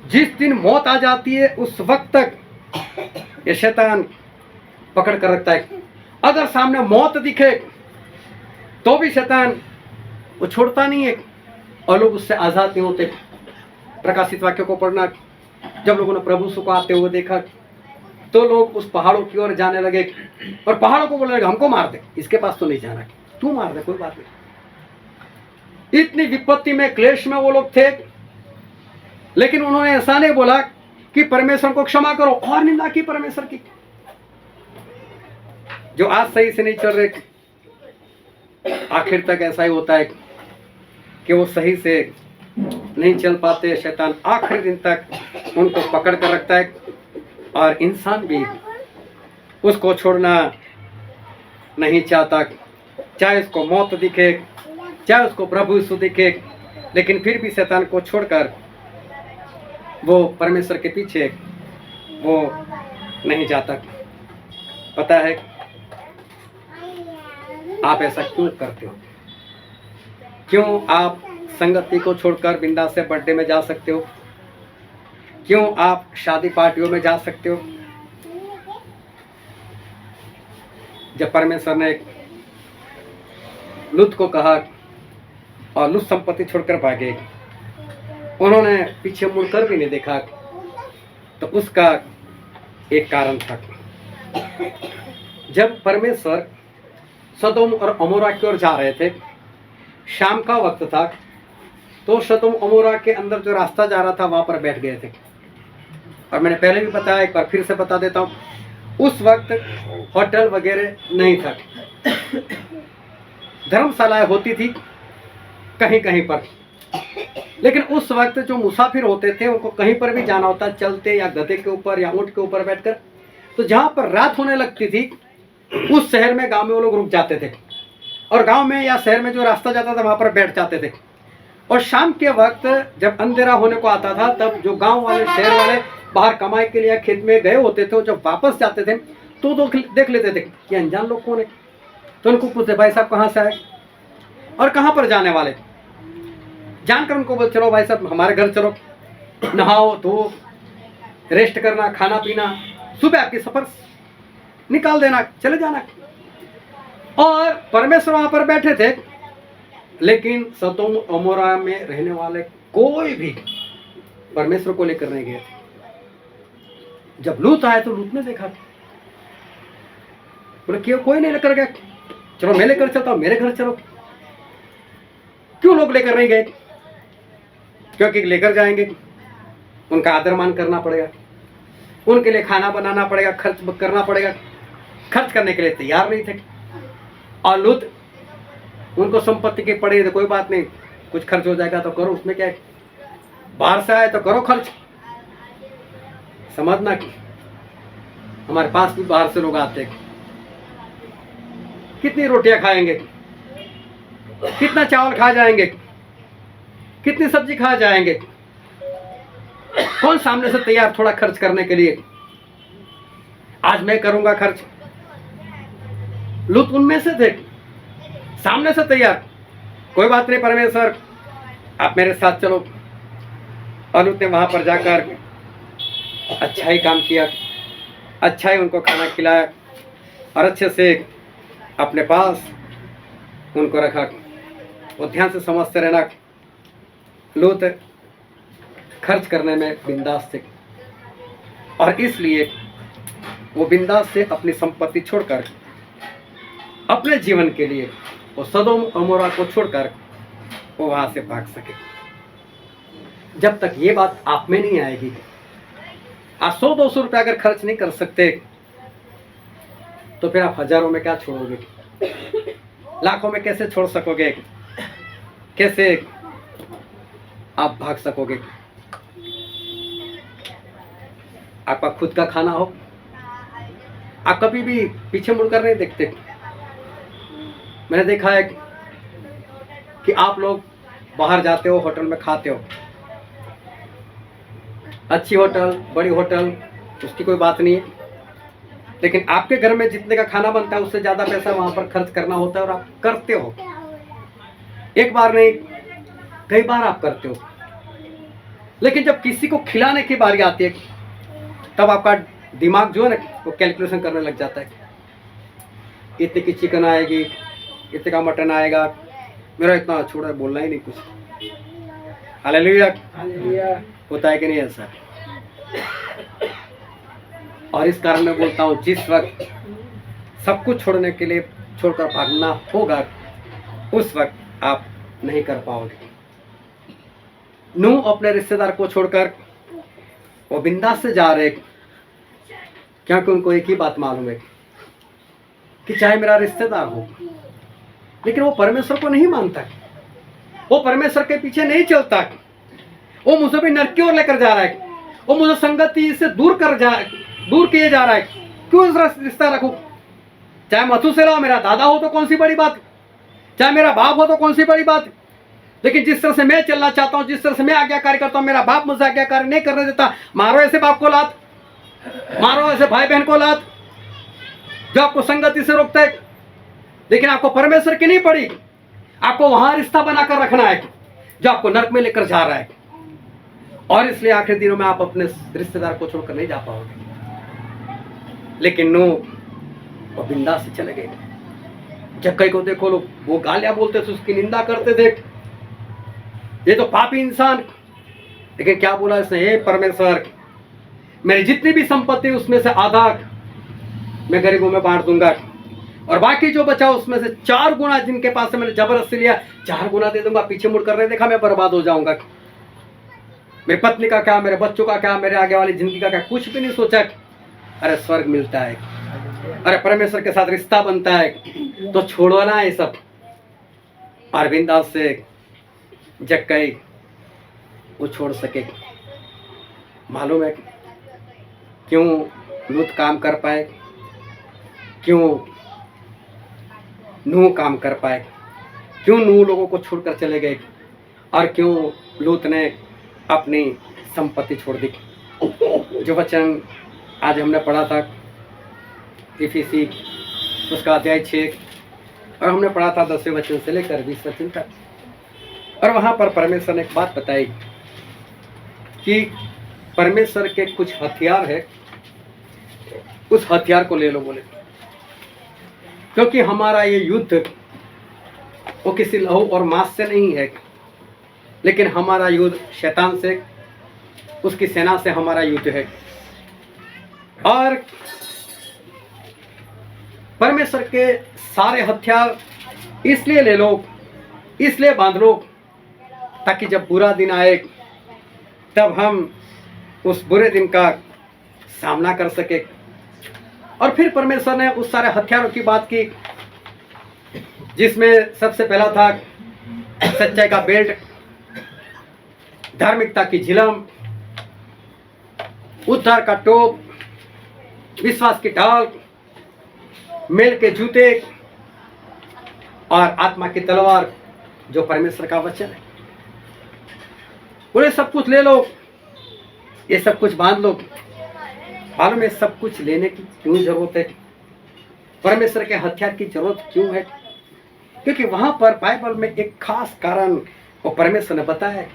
जिस दिन मौत आ जाती है उस वक्त तक ये शैतान पकड़ कर रखता है। अगर सामने मौत दिखे तो भी शैतान वो छोड़ता नहीं है और लोग उससे आजाद नहीं होते। प्रकाशित वाक्य को पढ़ना, जब लोगों ने प्रभु यीशु को आते हुए देखा तो लोग उस पहाड़ों की ओर जाने लगे और पहाड़ों को बोलने लगे, हमको मार दे, इसके पास तो नहीं जाना, तू मार दे, कोई बात नहीं। इतनी विपत्ति में, क्लेश में वो लोग थे, लेकिन उन्होंने ऐसा नहीं बोला कि परमेश्वर को क्षमा करो और निंदा की परमेश्वर की। जो आज सही से नहीं चल रहे, आखिर तक ऐसा ही होता है कि वो सही से नहीं चल पाते। शैतान आखिरी दिन तक उनको पकड़ कर रखता है और इंसान भी उसको छोड़ना नहीं चाहता। चाहे उसको मौत दिखे, चाहे उसको प्रभु यीशु दिखे, लेकिन फिर भी शैतान को छोड़कर वो परमेश्वर के पीछे वो नहीं जाता। पता है आप ऐसा क्यों करते हो? क्यों आप संगति को छोड़कर बिंदास से बर्थडे में जा सकते हो? क्यों आप शादी पार्टियों में जा सकते हो? जब परमेश्वर ने लूत को कहा और लूत संपत्ति छोड़कर भागे, उन्होंने पीछे मुड़कर भी नहीं देखा, तो उसका एक कारण था। जब परमेश्वर सदोम और अमोरा की ओर जा रहे थे, शाम का वक्त था, तो सदोम अमोरा के अंदर जो रास्ता जा रहा था वहां पर बैठ गए थे। और मैंने पहले भी बताया, एक बार फिर से बता देता हूँ, उस वक्त होटल वगैरह नहीं था, धर्मशालाएं होती थी कहीं कहीं पर, लेकिन उस वक्त जो मुसाफिर होते थे उनको कहीं पर भी जाना होता, चलते या गधे के ऊपर या ऊंट के ऊपर बैठकर, तो जहां पर रात होने लगती थी उस शहर में, गांव में वो लोग रुक जाते थे और गांव में या शहर में जो रास्ता जाता था वहां पर बैठ जाते थे। और शाम के वक्त जब अंधेरा होने को आता था, तब जो गांव वाले, शहर वाले बाहर कमाई के लिए खेत में गए होते थे, जब वापस जाते थे तो देख लेते थे कि अनजान लोग कौन है। तो उनको पूछते, भाई साहब कहाँ से आए और कहाँ पर जाने वाले? जानकर उनको बोल, चलो भाई साहब हमारे घर चलो, नहाओ धो, रेस्ट करना, खाना पीना, सुबह आपकी सफर निकाल देना, चले जाना। और परमेश्वर वहां पर बैठे थे, लेकिन सदोम अमोरा में रहने वाले कोई भी परमेश्वर को लेकर नहीं गए थे। जब लूत आए तो लूत ने देखा, बोले क्यों कोई नहीं लेकर गया, चलो मैं लेकर चलता हूं, मेरे घर चलो। क्यों लोग लेकर नहीं गए? क्योंकि लेकर जाएंगे उनका आदर मान करना पड़ेगा, उनके लिए खाना बनाना पड़ेगा, खर्च करना पड़ेगा। खर्च करने के लिए तैयार नहीं थे। और लूत, उनको संपत्ति की पड़ी, तो कोई बात नहीं, कुछ खर्च हो जाएगा तो करो, उसमें क्या है, बाहर से आए तो करो खर्च। समझना कि हमारे पास भी बाहर से लोग आते हैं, कितनी रोटियां खाएंगे, कितना चावल खा जाएंगे, कितनी सब्जी खा जाएंगे, कौन सामने से तैयार थोड़ा खर्च करने के लिए? आज मैं करूंगा खर्च। लूत उनमें से थे, सामने से तैयार, कोई बात नहीं परमेश्वर आप मेरे साथ चलो। और लूत ने वहां पर जाकर अच्छा ही काम किया, अच्छा ही उनको खाना खिलाया और अच्छे से अपने पास उनको रखा। और ध्यान से समझते रहना, लूत खर्च करने में बिंदास थे और इसलिए वो बिंदास से अपनी संपत्ति छोड़कर अपने जीवन के लिए वो सदोम अमोरा को छोड़कर वो वहां से भाग सके। जब तक ये बात आप में नहीं आएगी, आप 100-200 रुपये अगर खर्च नहीं कर सकते तो फिर आप हजारों में क्या छोड़ोगे, लाखों में कैसे छोड़ सकोगे, कैसे आप भाग सकोगे। आपका खुद का खाना हो, आप कभी भी पीछे मुड़कर नहीं देखते। मैंने देखा है कि आप लोग बाहर जाते हो, होटल में खाते हो, अच्छी होटल, बड़ी होटल, उसकी कोई बात नहीं है, लेकिन आपके घर में जितने का खाना बनता है उससे ज़्यादा पैसा वहाँ पर खर्च करना होता है और आप करते हो। एक बार नहीं, कई बार आप करते हो। लेकिन जब किसी को खिलाने की बारी आती है तब आपका दिमाग जो है ना वो कैलकुलेशन करने लग जाता है, इतने की चिकन आएगी, इतने का मटन आएगा, मेरा इतना छोड़ा है, बोलना ही नहीं कुछ। हालेलुया, होता है कि नहीं ऐसा। और इस कारण मैं बोलता हूँ, जिस वक्त सब कुछ छोड़ने के लिए छोड़कर भागना होगा उस वक्त आप नहीं कर पाओगे। नूह अपने रिश्तेदार को छोड़कर वो बिंदास से जा रहे, क्योंकि उनको एक ही बात मालूम है कि चाहे मेरा रिश्तेदार हो, लेकिन वो परमेश्वर को नहीं मानता, वो परमेश्वर के पीछे नहीं चलता, वो मुझे भी नरक की ओर लेकर जा रहा है, वो मुझे संगति से दूर किए जा रहा है। क्यों रिश्ता रखूं? चाहे मथुसेला हो, मेरा दादा हो तो कौन सी बड़ी बात, चाहे मेरा बाप हो तो कौन सी बड़ी बात, लेकिन जिस तरह से मैं चलना चाहता हूं, जिस तरह से मैं आज्ञाकारी करता हूं, मेरा बाप मुझे आज्ञाकारी नहीं करने देता। मारो ऐसे बाप को लात, मारो ऐसे भाई बहन को लात जो आपको संगति से रोकता है। लेकिन आपको परमेश्वर की नहीं पड़ी, आपको वहां रिश्ता बनाकर रखना है जो आपको नरक में लेकर जा रहा है। और इसलिए आखिरी दिनों में आप अपने रिश्तेदार को छोड़कर नहीं जा पाओगे। लेकिन नूह वो बिंदास से चले गए। जब कई को देखो लोग वो गालियां बोलते थे, उसकी निंदा करते थे, ये तो पापी इंसान। लेकिन क्या बोला इसने, हे परमेश्वर, मेरी जितनी भी संपत्ति उसमें से आधा मैं गरीबों में बांट दूंगा, और बाकी जो बचा उसमें से 4 गुना, जिनके पास से मैंने जबरदस्ती लिया 4 गुना दे दूंगा। पीछे मुड़कर नहीं देखा, मैं बर्बाद हो जाऊंगा। मेरी पत्नी का क्या, मेरे बच्चों का क्या, मेरे आगे वाली जिंदगी का क्या, कुछ भी नहीं सोचा। अरे स्वर्ग मिलता है, अरे परमेश्वर के साथ रिश्ता बनता है, तो छोड़ो ना ये सब। और बिंदास से जग गई, वो छोड़ सके। मालूम है क्यों लूत काम कर पाए, क्यों नूह काम कर पाए, क्यों नूह लोगों को छोड़कर चले गए, और क्यों लूत ने अपनी संपत्ति छोड़ दी। जो वचन आज हमने पढ़ा था इफिसी उसका अध्याय 6, और हमने पढ़ा था 10वें वचन से लेकर 20 वचन तक। और वहाँ पर परमेश्वर ने एक बात बताई कि परमेश्वर के कुछ हथियार है, उस हथियार को ले लो बोले, क्योंकि हमारा ये युद्ध वो किसी लहू और मांस से नहीं है, लेकिन हमारा युद्ध शैतान से, उसकी सेना से हमारा युद्ध है। और परमेश्वर के सारे हथियार इसलिए ले लो, इसलिए बांध लो, ताकि जब बुरा दिन आए तब हम उस बुरे दिन का सामना कर सके। और फिर परमेश्वर ने उस सारे हथियारों की बात की, जिसमें सबसे पहला था सच्चाई का बेल्ट, धार्मिकता की झिलम, उद्धार का टोप, विश्वास की ढाल, मेल के जूते, और आत्मा की तलवार जो परमेश्वर का वचन है। बोले सब कुछ ले लो, ये सब कुछ बांध लो। मालूम है सब कुछ लेने की क्यों जरूरत है, परमेश्वर के हथियार की जरूरत क्यों है? क्योंकि वहां पर बाइबल में एक खास कारण वो परमेश्वर ने बताया है।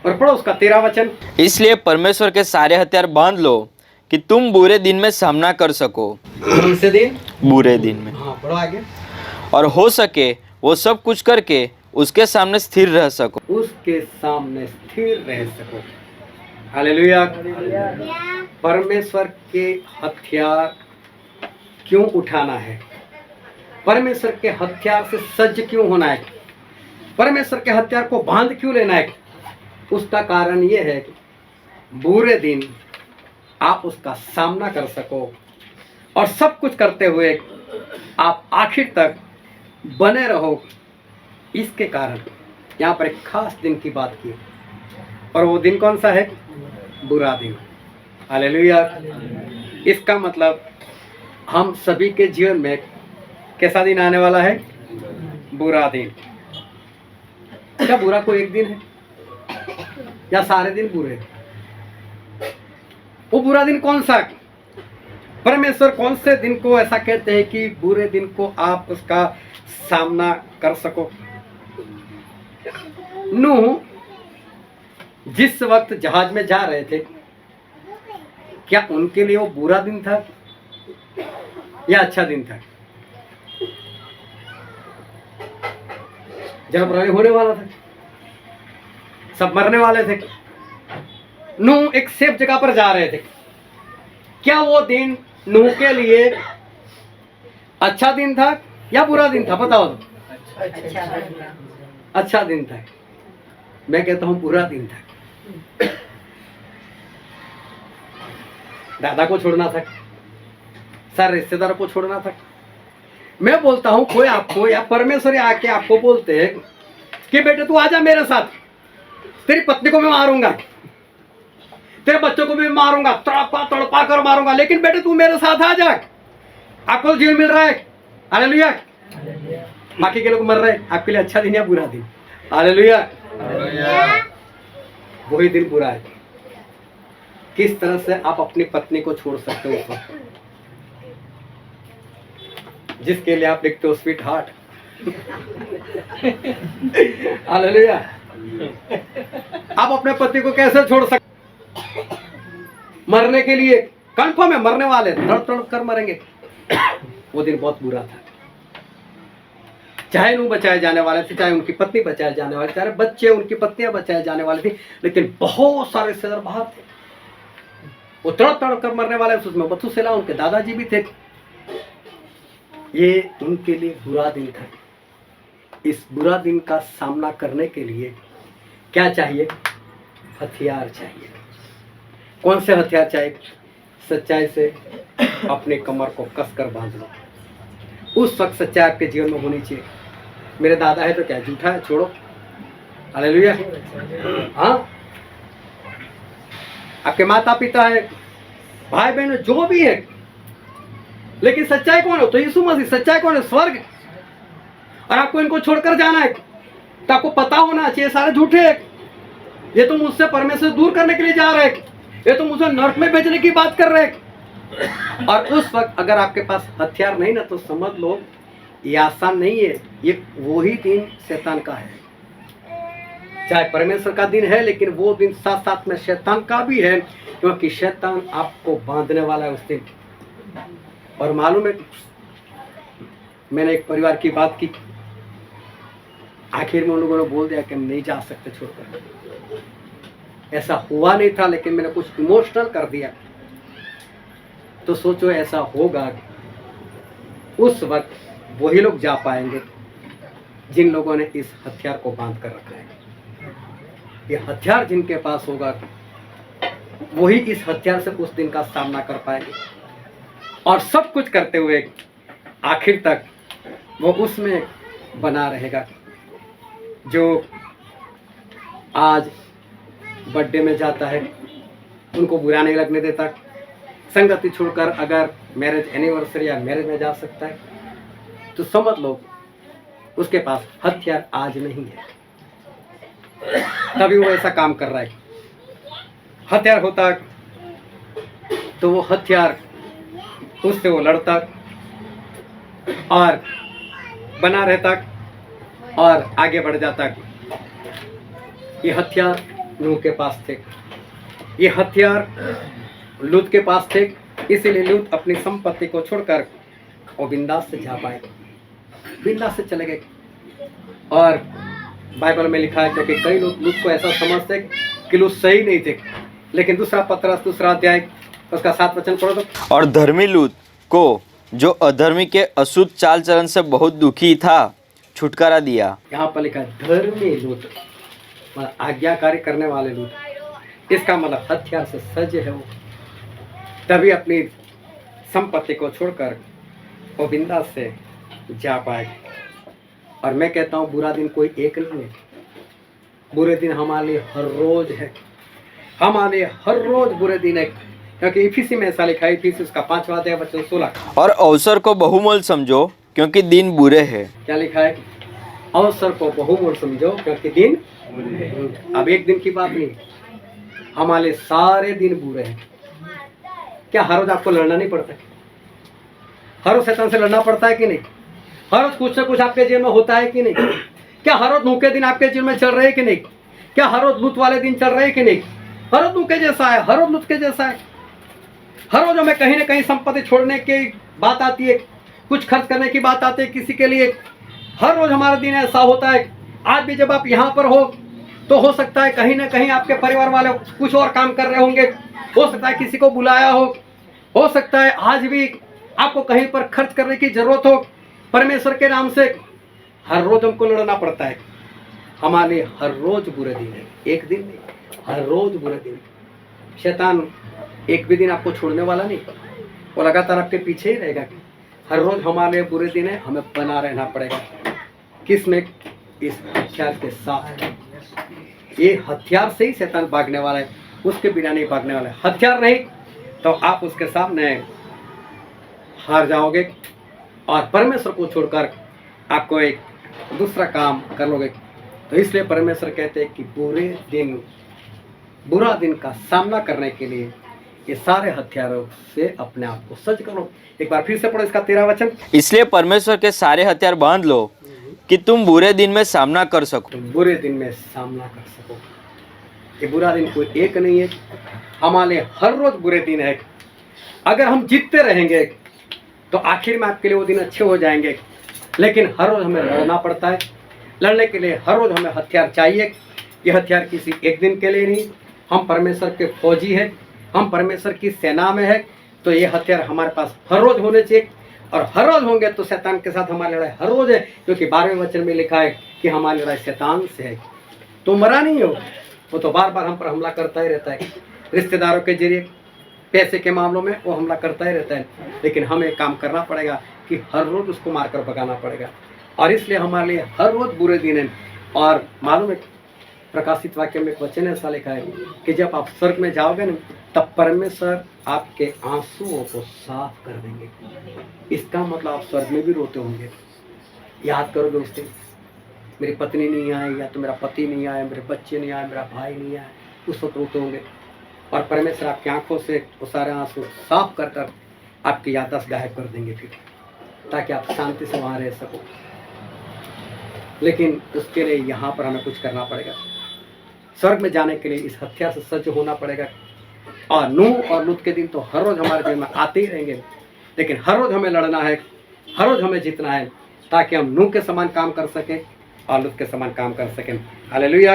और पढ़ो उसका 13 वचन, इसलिए परमेश्वर के सारे हथियार बांध लो कि तुम बुरे दिन में सामना कर सको। कौन से दिन? बुरे दिन में। हाँ पढ़ो आगे। और हो सके वो सब कुछ करके उसके सामने स्थिर रह सको। उसके सामने स्थिर रह सको। हालेलुया। परमेश्वर के हथियार क्यों उठाना है, परमेश्वर के हथियार से सज्ज क्यों होना है, परमेश्वर के हथियार को बांध क्यों लेना है? उसका कारण ये है कि बुरे दिन आप उसका सामना कर सको और सब कुछ करते हुए आप आखिर तक बने रहो। इसके कारण यहाँ पर एक खास दिन की बात की, और वो दिन कौन सा है? बुरा दिन। हालेलुया। इसका मतलब हम सभी के जीवन में कैसा दिन आने वाला है? बुरा दिन। क्या बुरा कोई एक दिन है या सारे दिन बुरे? वो बुरा दिन कौन सा? परमेश्वर कौन से दिन को ऐसा कहते हैं कि बुरे दिन को आप उसका सामना कर सको? नूह जिस वक्त जहाज में जा रहे थे, क्या उनके लिए वो बुरा दिन था या अच्छा दिन था? जलप्रलय होने वाला था, सब मरने वाले थे। नूह एक सेफ जगह पर जा रहे थे। क्या वो दिन नूह के लिए अच्छा दिन था या बुरा दिन था? बताओ तो। अच्छा दिन था। मैं कहता हूं बुरा दिन था। दादा को छोड़ना था, सारे रिश्तेदारों को छोड़ना था। मैं बोलता हूं कोई आपको या परमेश्वर आके आपको बोलते हैं कि बेटे तू आजा मेरे साथ, तेरी पत्नी को मैं मारूंगा, तेरे बच्चों को भी मारूंगा, तड़पा कर मारूंगा, लेकिन बेटे तू मेरे साथ आ जा, आपको जीवन मिल रहा है। हालेलुया। बाकी के लोग मर रहे हैं, आपके लिए अच्छा दिन या बुरा दिन? हालेलुया। वही दिन बुरा है। किस तरह से आप अपनी पत्नी को छोड़ सकते हो उस वक्त, जिसके लिए आप लिखते हो स्वीट हार्ट? हालेलुया। आप अपने पति को कैसे छोड़ सकते? मरने के लिए कंफर्म है, मरने वाले, तड़प तड़प कर मरेंगे। वो दिन बहुत बुरा था। चाहे नूह बचाए जाने वाले थे, चाहे उनकी पत्नी बचाए जाने वाली, चाहे बच्चे उनकी पत्नियां बचाए जाने वाली थी, लेकिन बहुत सारे रिश्तेदार बाहर थे। वो तड़प तड़प कर मरने वाले, उसमें मथूसेलह उनके दादाजी भी थे। ये उनके लिए बुरा दिन था। इस बुरा दिन का सामना करने के लिए क्या चाहिए? हथियार चाहिए। कौन से हथियार चाहिए? सच्चाई से अपने कमर को कसकर बांध लो। उस वक्त सच्चाई आपके जीवन में होनी चाहिए। मेरे दादा है तो क्या झूठा है? छोड़ो। हालेलुया। हाँ, आपके माता पिता है, भाई बहन जो भी है, लेकिन सच्चाई कौन है? तो यीशु मसीह। सच्चाई कौन है? स्वर्ग। और आपको इनको छोड़कर जाना है तो आपको पता होना चाहिए सारे झूठे हैं। ये तो मुझसे परमेश्वर दूर करने के लिए जा रहे हैं, ये तो मुझे नर्क में भेजने की बात कर रहे हैं। और उस वक्त अगर आपके पास हथियार नहीं ना, तो समझ लो ये आसान नहीं है। ये वही दिन शैतान का है। चाहे परमेश्वर का दिन है, लेकिन वो दिन साथ साथ में शैतान का भी है, क्योंकि शैतान आपको बांधने वाला है उस दिन। और मालूम है, मैंने एक परिवार की बात की, आखिर में उन लोगों ने बोल दिया कि हम नहीं जा सकते छोड़कर। ऐसा हुआ नहीं था, लेकिन मैंने कुछ इमोशनल कर दिया। तो सोचो ऐसा होगा, उस वक्त वही लोग जा पाएंगे जिन लोगों ने इस हथियार को बांध कर रखा है। ये हथियार जिनके पास होगा, वही इस हथियार से उस दिन का सामना कर पाएंगे, और सब कुछ करते हुए आखिर तक वो उसमें बना रहेगा। जो आज बर्थडे में जाता है, उनको बुरा नहीं लगने देता, संगति छोड़कर अगर मैरिज एनिवर्सरी या मैरिज में जा सकता है, तो समझ लो उसके पास हथियार आज नहीं है, तभी वो ऐसा काम कर रहा है। हथियार होता तो वो हथियार, उससे वो लड़ता और बना रहता और आगे बढ़ जाता। ये हथियार नूह के पास थे, ये हथियार लूत के पास थे, इसीलिए लूत अपनी संपत्ति को छोड़कर वो बिंदास से जा पाए, बिंदास से चले गए। और बाइबल में लिखा है, क्योंकि कई लोग लूत को ऐसा समझते कि लूत सही नहीं थे, लेकिन दूसरा पत्रस 2 अध्याय उसका 7 वचन पढ़ो तो। और धर्मी लूत को, जो अधर्मी के अशुद्ध चाल चलन से बहुत दुखी था, छुटकारा दिया। यहाँ पर लिखा है धर्मी लूत, मतलब आज्ञाकारी करने वाले लूट, इसका मतलब हथियार से सज्ज है वो, तभी अपनी संपत्ति को छोड़कर वो बिंदास से जा पाएगा। और मैं कहता हूँ बुरा दिन कोई एक नहीं है, बुरे दिन हमारे लिए हर रोज है, हमारे लिए हर रोज बुरे दिन है, क्योंकि इफिसी में ऐसा लिखा है, इफिसी उसका 5वां अध्याय वचन 16। और अवसर को बहुमूल्य समझो क्योंकि दिन बुरे हैं। क्या लिखा है? अवसर को बहुमूल्य समझो क्योंकि दिन, अब एक दिन की बात नहीं, हमारे लिए सारे दिन बुरे हैं। क्या हर रोज आपको लड़ना नहीं पड़ता है? हर रोज शैतान से लड़ना पड़ता है कि नहीं? हर रोज कुछ ना कुछ आपके जीवन में होता है कि नहीं? क्या हर रोज धोखे दिन आपके जीवन में चल रहे हैं कि नहीं? क्या हर रोज लूट वाले दिन चल रहे हैं कि नहीं? हर रोज धोखे जैसा है, हर रोज लूट के जैसा है। हर रोज हमें कहीं ना कहीं संपत्ति छोड़ने की बात आती है, कुछ खर्च करने की बात आती है किसी के लिए। हर रोज हमारा दिन ऐसा होता है। आज भी जब आप यहाँ पर हो तो हो सकता है कहीं ना कहीं आपके परिवार वाले कुछ और काम कर रहे होंगे, हो सकता है किसी को बुलाया हो सकता है आज भी आपको कहीं पर खर्च करने की जरूरत हो परमेश्वर के नाम से। हर रोज हमको लड़ना पड़ता है, हमारे लिए हर रोज बुरे दिन है, एक दिन नहीं, हर रोज बुरे दिन। शैतान एक भी दिन आपको छोड़ने वाला नहीं, वो लगातार आपके पीछे ही रहेगा। हर रोज हमारे लिए बुरे दिन है, हमें बना रहना पड़ेगा। किस में? इस हथियार के साथ। ये हथियार से ही शैतान भागने वाला है, उसके बिना नहीं भागने वाला है। हथियार नहीं तो आप उसके सामने हार जाओगे और परमेश्वर को छोड़कर आपको एक दूसरा काम कर लोगे। तो इसलिए परमेश्वर कहते हैं कि बुरा दिन का सामना करने के लिए ये सारे हथियारों से अपने आप को सज्ज करो। एक बार फिर से पढ़ो इसका 13 वचन। इसलिए परमेश्वर के सारे हथियार बांध लो कि तुम बुरे दिन में सामना कर सको। तुम बुरे दिन में सामना कर सको। ये बुरा दिन कोई एक नहीं है, हमारे लिए हर रोज बुरे दिन है। अगर हम जीतते रहेंगे तो आखिर में आपके लिए वो दिन अच्छे हो जाएंगे, लेकिन हर रोज हमें लड़ना पड़ता है। लड़ने के लिए हर रोज हमें हथियार चाहिए। ये हथियार किसी एक दिन के लिए नहीं, हम परमेश्वर के फौजी हैं, हम परमेश्वर की सेना में है, तो ये हथियार हमारे पास हर रोज होने चाहिए। और हर रोज होंगे तो शैतान के साथ हमारी लड़ाई हर रोज है, क्योंकि 12वें वचन में लिखा है कि हमारी लड़ाई शैतान से है। तो मरा नहीं हो, वो तो बार बार हम पर हमला करता ही रहता है। रिश्तेदारों के जरिए, पैसे के मामलों में वो हमला करता ही रहता है, लेकिन हमें काम करना पड़ेगा कि हर रोज उसको मारकर भगाना पड़ेगा। और इसलिए हमारे लिए हर रोज बुरे दिन हैं। और मालूम है, प्रकाशित वाक्य में एक वचन ऐसा लिखा है कि जब आप स्वर्ग में जाओगे ना, तब परमेश्वर आपके आंसुओं को साफ कर देंगे। इसका मतलब आप स्वर्ग में भी रोते होंगे। याद करोगे उस दिन, मेरी पत्नी नहीं आई, या तो मेरा पति नहीं आया, मेरे बच्चे नहीं आए, मेरा भाई नहीं आया, उस वक्त रोते होंगे। और परमेश्वर आपकी आंखों से वो सारे आंसू साफ कर कर आपकी याददाश्त गायब कर देंगे फिर, ताकि आप शांति से वहाँ रह सको। लेकिन उसके लिए यहाँ पर हमें कुछ करना पड़ेगा। स्वर्ग में जाने के लिए इस हथियार से सज्ज होना पड़ेगा। और नूह और लूत के दिन तो हर रोज हमारे जीवन में आते ही रहेंगे, लेकिन हर रोज हमें लड़ना है, हर रोज हमें जीतना है, ताकि हम नूह के समान काम कर सकें और लूत के समान काम कर सकें। हालेलुया।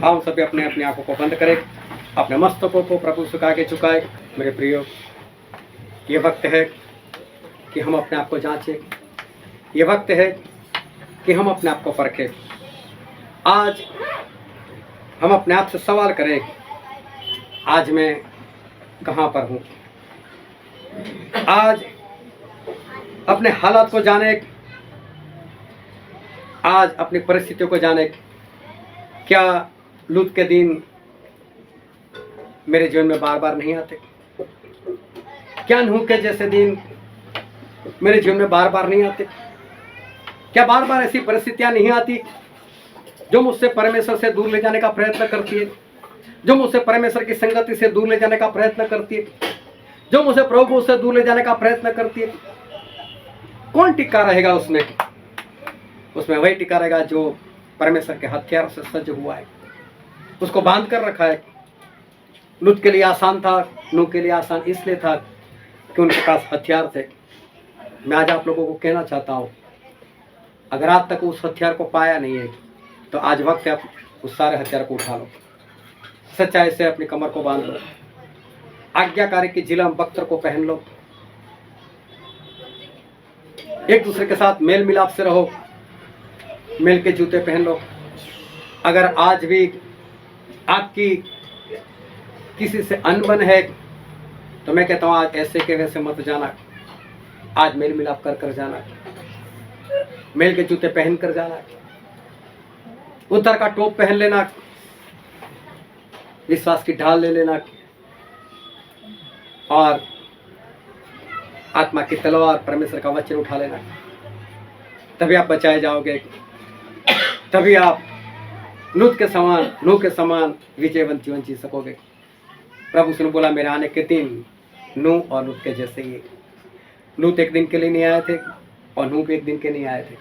हम सभी अपने अपनी आंखों को बंद करें, अपने मस्तकों को प्रभु सुखा के झुकाए। मेरे प्रियो, ये वक्त है कि हम अपने आप को जांचें, ये वक्त है कि हम अपने आप को परखें। आज हम अपने आप से सवाल करें, आज मैं कहाँ पर हूँ? आज अपने हालात को जाने, आज अपनी परिस्थितियों को जाने। क्या लूत के दिन मेरे जीवन में बार बार नहीं आते? क्या नूह के जैसे दिन मेरे जीवन में बार बार नहीं आते? क्या बार बार ऐसी परिस्थितियां नहीं आती जो मुझसे परमेश्वर से दूर ले जाने का प्रयत्न करती है, जो मुझसे परमेश्वर की संगति से दूर ले जाने का प्रयत्न करती है, जो मुझे प्रभु से दूर ले जाने का प्रयत्न करती है? कौन टिका रहेगा उसमें? उसमें वही टिका रहेगा जो परमेश्वर के हथियार से सज्ज हुआ है, उसको बांध कर रखा है। लूत के लिए आसान था, नूह के लिए आसान इसलिए था कि उनके पास हथियार थे। मैं आज आप लोगों को कहना चाहता हूँ, अगर आज तक उस हथियार को पाया नहीं है तो आज वक्त है आप उस सारे हथियार को उठा लो, सच्चाई से अपनी कमर को बांध लो, आज्ञाकारी की जिलम बख्तर को पहन लो, एक दूसरे के साथ मेल मिलाप से रहो, मेल के जूते पहन लो। अगर आज भी आपकी किसी से अनबन है तो मैं कहता हूँ आज ऐसे के वैसे मत जाना, आज मेल मिलाप कर कर जाना, मेल के जूते पहन कर जाना, उत्तर का टोप पहन लेना, विश्वास की ढाल ले लेना और आत्मा की तलवार परमेश्वर का वचन उठा लेना। तभी आप बचाए जाओगे, तभी आप नूह के समान विजयवंत जीवन जी सकोगे। प्रभु ने बोला मेरे आने के दिन नूह और लूत के जैसे ही। लूत एक दिन के लिए नहीं आए थे और नूह भी एक दिन के नहीं आए थे।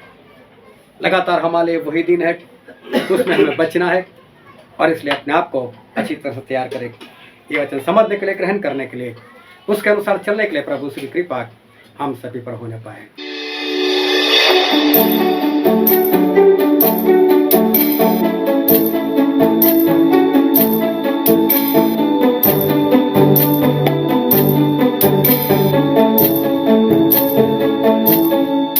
लगातार हमारे लिए वही दिन है, उसमें हमें बचना है और इसलिए अपने आप को अच्छी तरह से तैयार करें। ये वचन समझने के लिए, ग्रहण करने के लिए, उसके अनुसार चलने के लिए प्रभु की कृपा हम सभी पर होने पाए।